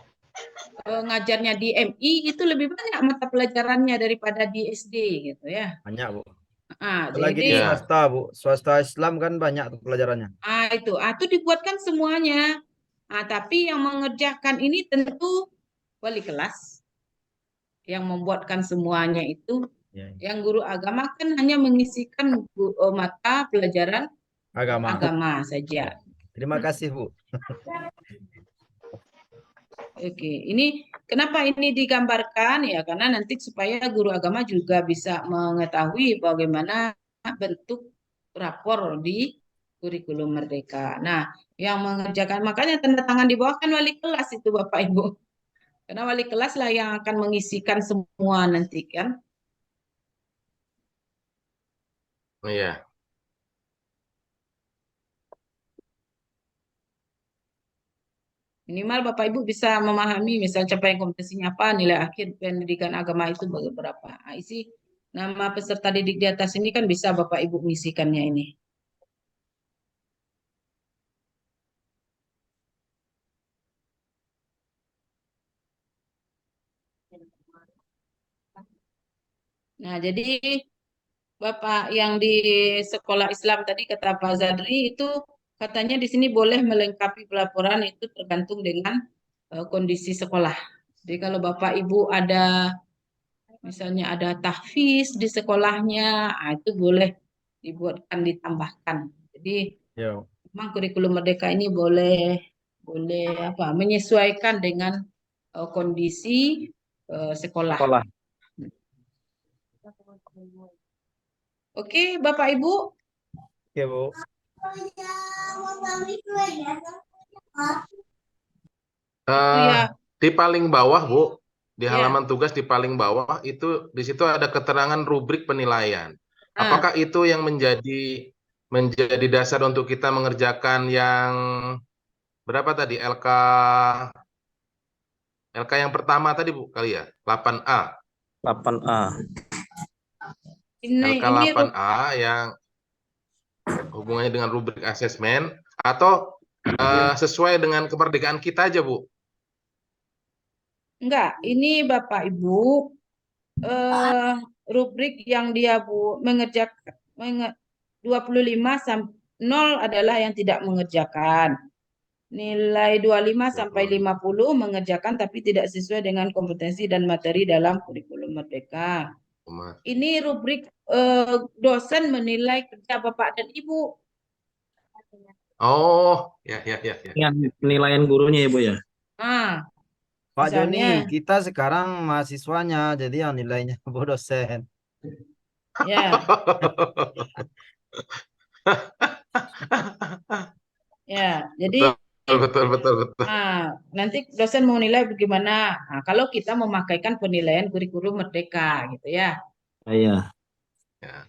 Speaker 1: ngajarnya di MI itu lebih banyak mata pelajarannya daripada di SD gitu ya.
Speaker 3: Banyak, Bu.
Speaker 1: Jadi
Speaker 3: Apalagi di swasta, Bu. Swasta Islam kan banyak tuh pelajarannya.
Speaker 1: itu dibuatkan semuanya. Tapi yang mengerjakan ini tentu wali kelas. Yang membuatkan semuanya itu. Yang guru agama kan hanya mengisikan mata pelajaran agama saja.
Speaker 3: Terima kasih, Bu.
Speaker 1: Oke, ini kenapa ini digambarkan ya? Karena nanti supaya guru agama juga bisa mengetahui bagaimana bentuk rapor di kurikulum Merdeka. Nah, yang mengerjakan, makanya tanda tangan di bawah kan wali kelas itu Bapak Ibu. Karena wali kelas lah yang akan mengisikan semua nanti kan.
Speaker 2: Iya.
Speaker 1: Minimal Bapak Ibu bisa memahami misal capaian kompetensinya apa, nilai akhir pendidikan agama itu berapa. Isi nama peserta didik di atas ini kan bisa Bapak Ibu mengisikannya ini. Nah, jadi Bapak yang di sekolah Islam tadi kata Pak Zadri itu katanya di sini boleh melengkapi pelaporan itu tergantung dengan kondisi sekolah. Jadi kalau Bapak Ibu ada misalnya ada tahfiz di sekolahnya, itu boleh dibuatkan ditambahkan. Jadi memang kurikulum Merdeka ini boleh menyesuaikan dengan kondisi sekolah. Oke, Bapak Ibu.
Speaker 3: Oke, Bu.
Speaker 2: Di paling bawah, Bu, di halaman tugas di paling bawah itu di situ ada keterangan rubrik penilaian. Apakah itu yang menjadi dasar untuk kita mengerjakan yang berapa tadi? LK yang pertama tadi, Bu, kali ya? 8A.
Speaker 7: 8A.
Speaker 2: LK 8A yang hubungannya dengan rubrik asesmen atau sesuai dengan kemerdekaan kita aja, Bu?
Speaker 1: Enggak, ini Bapak Ibu rubrik yang dia Bu mengerjakan 25 sampai 0 adalah yang tidak mengerjakan. Nilai 25 sampai 50 mengerjakan tapi tidak sesuai dengan kompetensi dan materi dalam kurikulum Merdeka. Ini rubrik dosen menilai kerja Bapak dan Ibu.
Speaker 2: Oh, ya.
Speaker 7: Yang penilaian gurunya ya, Bu ya.
Speaker 3: Pak Joni, kita sekarang mahasiswanya, jadi yang nilainya Bu dosen.
Speaker 1: Ya. Ya, jadi
Speaker 2: betul.
Speaker 1: nanti dosen mau nilai bagaimana? Kalau kita memakaikan penilaian kurikulum Merdeka gitu ya.
Speaker 7: Iya.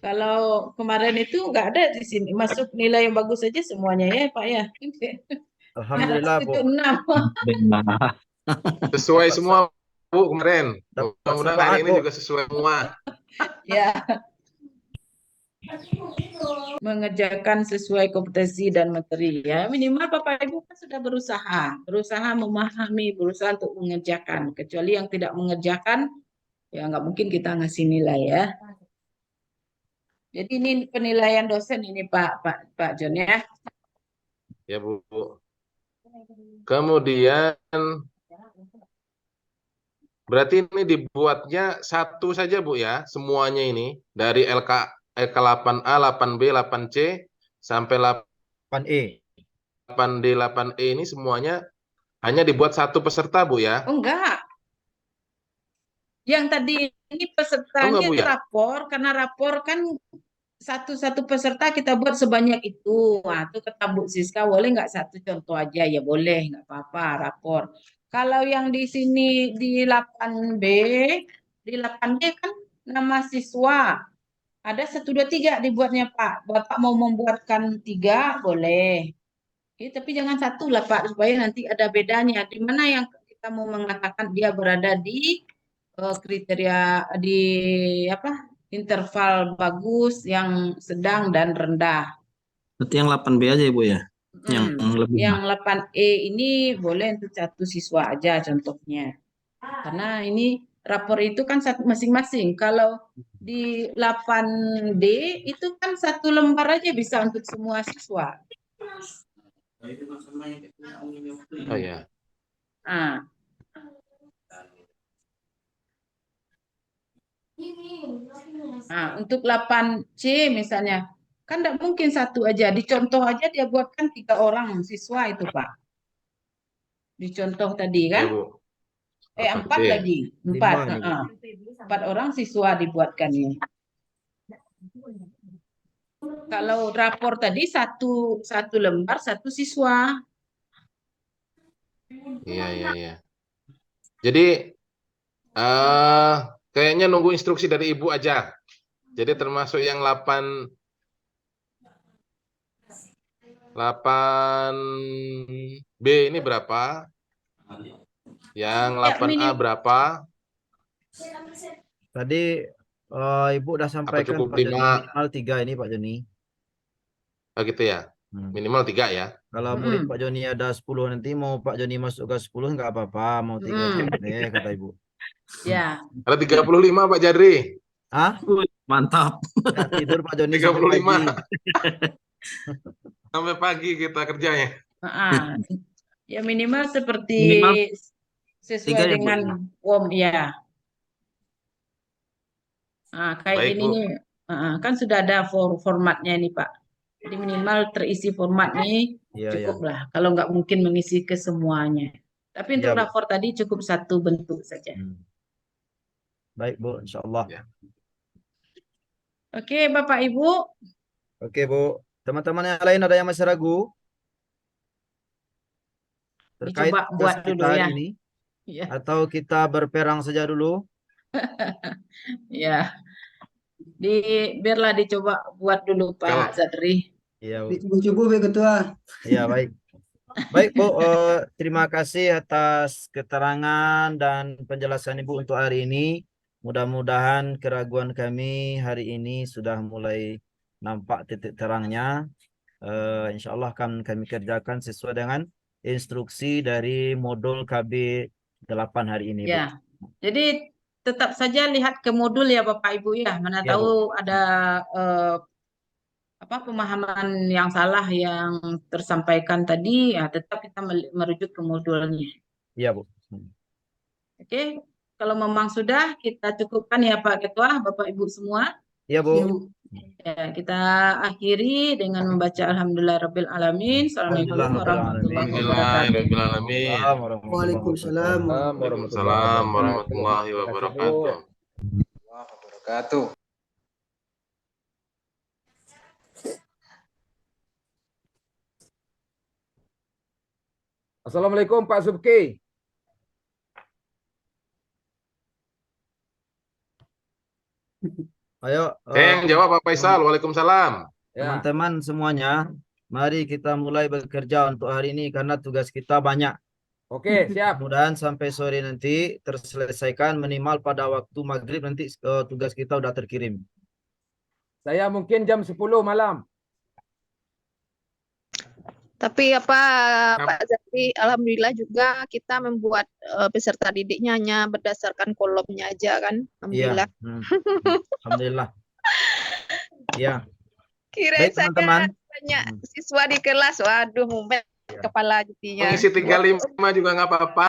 Speaker 1: Kalau kemarin itu nggak ada di sini masuk nilai yang bagus saja semuanya ya Pak ya.
Speaker 3: Alhamdulillah, Bu.
Speaker 1: 6.
Speaker 2: Sesuai semua, Bu, kemarin. Mudah-mudahan hari ini juga sesuai semua.
Speaker 1: Ya. mengerjakan sesuai kompetensi dan materi ya. Minimal Bapak Ibu kan sudah berusaha memahami, berusaha untuk mengerjakan. Kecuali yang tidak mengerjakan, ya nggak mungkin kita ngasih nilai ya. Jadi ini penilaian dosen ini Pak John ya.
Speaker 2: Ya Bu. Kemudian berarti ini dibuatnya satu saja Bu ya, semuanya ini dari LK 8A, 8B, 8C sampai
Speaker 3: 8E.
Speaker 2: 8D, 8E ini semuanya hanya dibuat satu peserta Bu ya.
Speaker 1: Oh enggak. Yang tadi ini
Speaker 2: Oh,
Speaker 1: pesertanya
Speaker 2: enggak, Bu,
Speaker 1: itu
Speaker 2: ya?
Speaker 1: rapor, karena rapor kan satu-satu peserta kita buat sebanyak itu. Nah, itu kata Bu Siska, boleh nggak satu contoh aja? Ya boleh, nggak apa-apa, rapor. Kalau yang di sini di 8B, di 8B kan nama siswa. Ada 1, 2, 3 dibuatnya Pak. Bapak mau membuatkan 3, boleh. Tapi jangan satu lah Pak, supaya nanti ada bedanya. Di mana yang kita mau mengatakan dia berada di kriteria di apa interval bagus, yang sedang dan rendah.
Speaker 7: Berarti yang 8B aja ya Bu ya. Yang lebih.
Speaker 1: Yang 8E ini boleh untuk satu siswa aja contohnya. Karena ini rapor itu kan masing-masing. Kalau di 8D itu kan satu lembar aja bisa untuk semua siswa.
Speaker 2: Oh ya.
Speaker 1: Ah. Nah, untuk 8C misalnya, kan tidak mungkin satu aja. Dicontoh aja dia buatkan 3 orang siswa itu Pak. Dicontoh tadi
Speaker 2: Ya
Speaker 1: kan?
Speaker 2: Bu.
Speaker 1: 4
Speaker 2: 8B.
Speaker 1: lagi. 4.
Speaker 3: 5 ini.
Speaker 1: 4 orang siswa dibuatkan ini. Kalau rapor tadi satu lembar satu siswa.
Speaker 2: Iya. Jadi kayaknya nunggu instruksi dari Ibu aja. Jadi termasuk yang 8B ini berapa? Yang 8A berapa?
Speaker 3: Tadi Ibu udah sampaikan
Speaker 2: cukup
Speaker 3: Pak Joni,
Speaker 2: 5?
Speaker 3: minimal 3 ini Pak Joni.
Speaker 2: Oh gitu ya. Minimal 3 ya.
Speaker 3: Kalau murid Pak Joni ada 10 nanti mau Pak Joni masuk ke 10 nggak apa-apa, mau 3 boleh kata Ibu.
Speaker 1: Ya.
Speaker 2: Ada 35 Pak Jadri.
Speaker 3: Ah?
Speaker 7: Mantap.
Speaker 3: Nggak tidur Pak Joni
Speaker 2: 35. Sampai pagi kita kerjanya.
Speaker 1: Ya minimal seperti
Speaker 7: Minimal
Speaker 1: sesuai
Speaker 7: 3 ya, Bu?
Speaker 1: dengan form ya. Kayak
Speaker 2: Baik,
Speaker 1: ini
Speaker 2: Bu.
Speaker 1: nih, kan sudah ada formatnya nih Pak. Jadi minimal terisi format nih cukup lah. Kalau nggak mungkin mengisi ke semuanya. Tapi untuk
Speaker 3: Iya, Bu.
Speaker 1: rapor tadi cukup satu bentuk saja.
Speaker 3: Baik Bu, insya Allah.
Speaker 2: Ya.
Speaker 1: Oke Bapak Ibu.
Speaker 3: Oke Bu, teman-teman yang lain ada yang masih ragu terkait
Speaker 1: Dicoba buat
Speaker 3: tugas
Speaker 1: dulu
Speaker 3: kita
Speaker 1: ya.
Speaker 3: hari ini?
Speaker 1: Ya.
Speaker 3: Atau kita berperang saja dulu?
Speaker 1: Ya. Biarlah dicoba buat dulu Pak Zadri.
Speaker 3: Iya Bu.
Speaker 5: Coba Bu Ketua.
Speaker 3: Iya baik. Baik Bu, terima kasih atas keterangan dan penjelasan Ibu untuk hari ini. Mudah-mudahan keraguan kami hari ini sudah mulai nampak titik terangnya. Insya Allah akan kami kerjakan sesuai dengan instruksi dari modul KB 8 hari ini.
Speaker 1: Ya,
Speaker 3: Bu.
Speaker 1: jadi tetap saja lihat ke modul ya Bapak Ibu ya. Mana
Speaker 3: Ya,
Speaker 1: tahu ada pemahaman yang salah yang tersampaikan tadi, ya tetap kita merujuk ke modulnya.
Speaker 3: Iya Bu.
Speaker 1: Oke, kalau memang sudah kita cukupkan ya Pak Ketua, Bapak Ibu semua.
Speaker 3: Iya Bu.
Speaker 1: Ya, kita akhiri dengan membaca Alhamdulillahirabbil alamin. Assalamualaikum warahmatullahi wabarakatuh.
Speaker 5: Waalaikumsalam.
Speaker 2: Waalaikumsalam warahmatullahi wabarakatuh.
Speaker 4: Assalamualaikum Pak Subki.
Speaker 3: Ayo.
Speaker 2: Saya yang jawab Pak Faisal. Waalaikumsalam.
Speaker 3: Teman-teman semuanya, mari kita mulai bekerja untuk hari ini karena tugas kita banyak.
Speaker 4: Oke, siap.
Speaker 3: Mudah-mudahan sampai sore nanti terselesaikan, minimal pada waktu maghrib nanti tugas kita udah terkirim.
Speaker 4: Saya mungkin jam 10 malam.
Speaker 6: Tapi Pak Zakri, alhamdulillah juga kita membuat peserta didiknya hanya berdasarkan kolomnya aja kan.
Speaker 3: Iya.
Speaker 6: Alhamdulillah.
Speaker 3: Alhamdulillah. Ya.
Speaker 6: Kirain
Speaker 3: Baik teman-teman.
Speaker 6: saya banyak siswa di kelas. Waduh, mumet kepala jadinya.
Speaker 2: Mengisi 35 juga nggak apa-apa.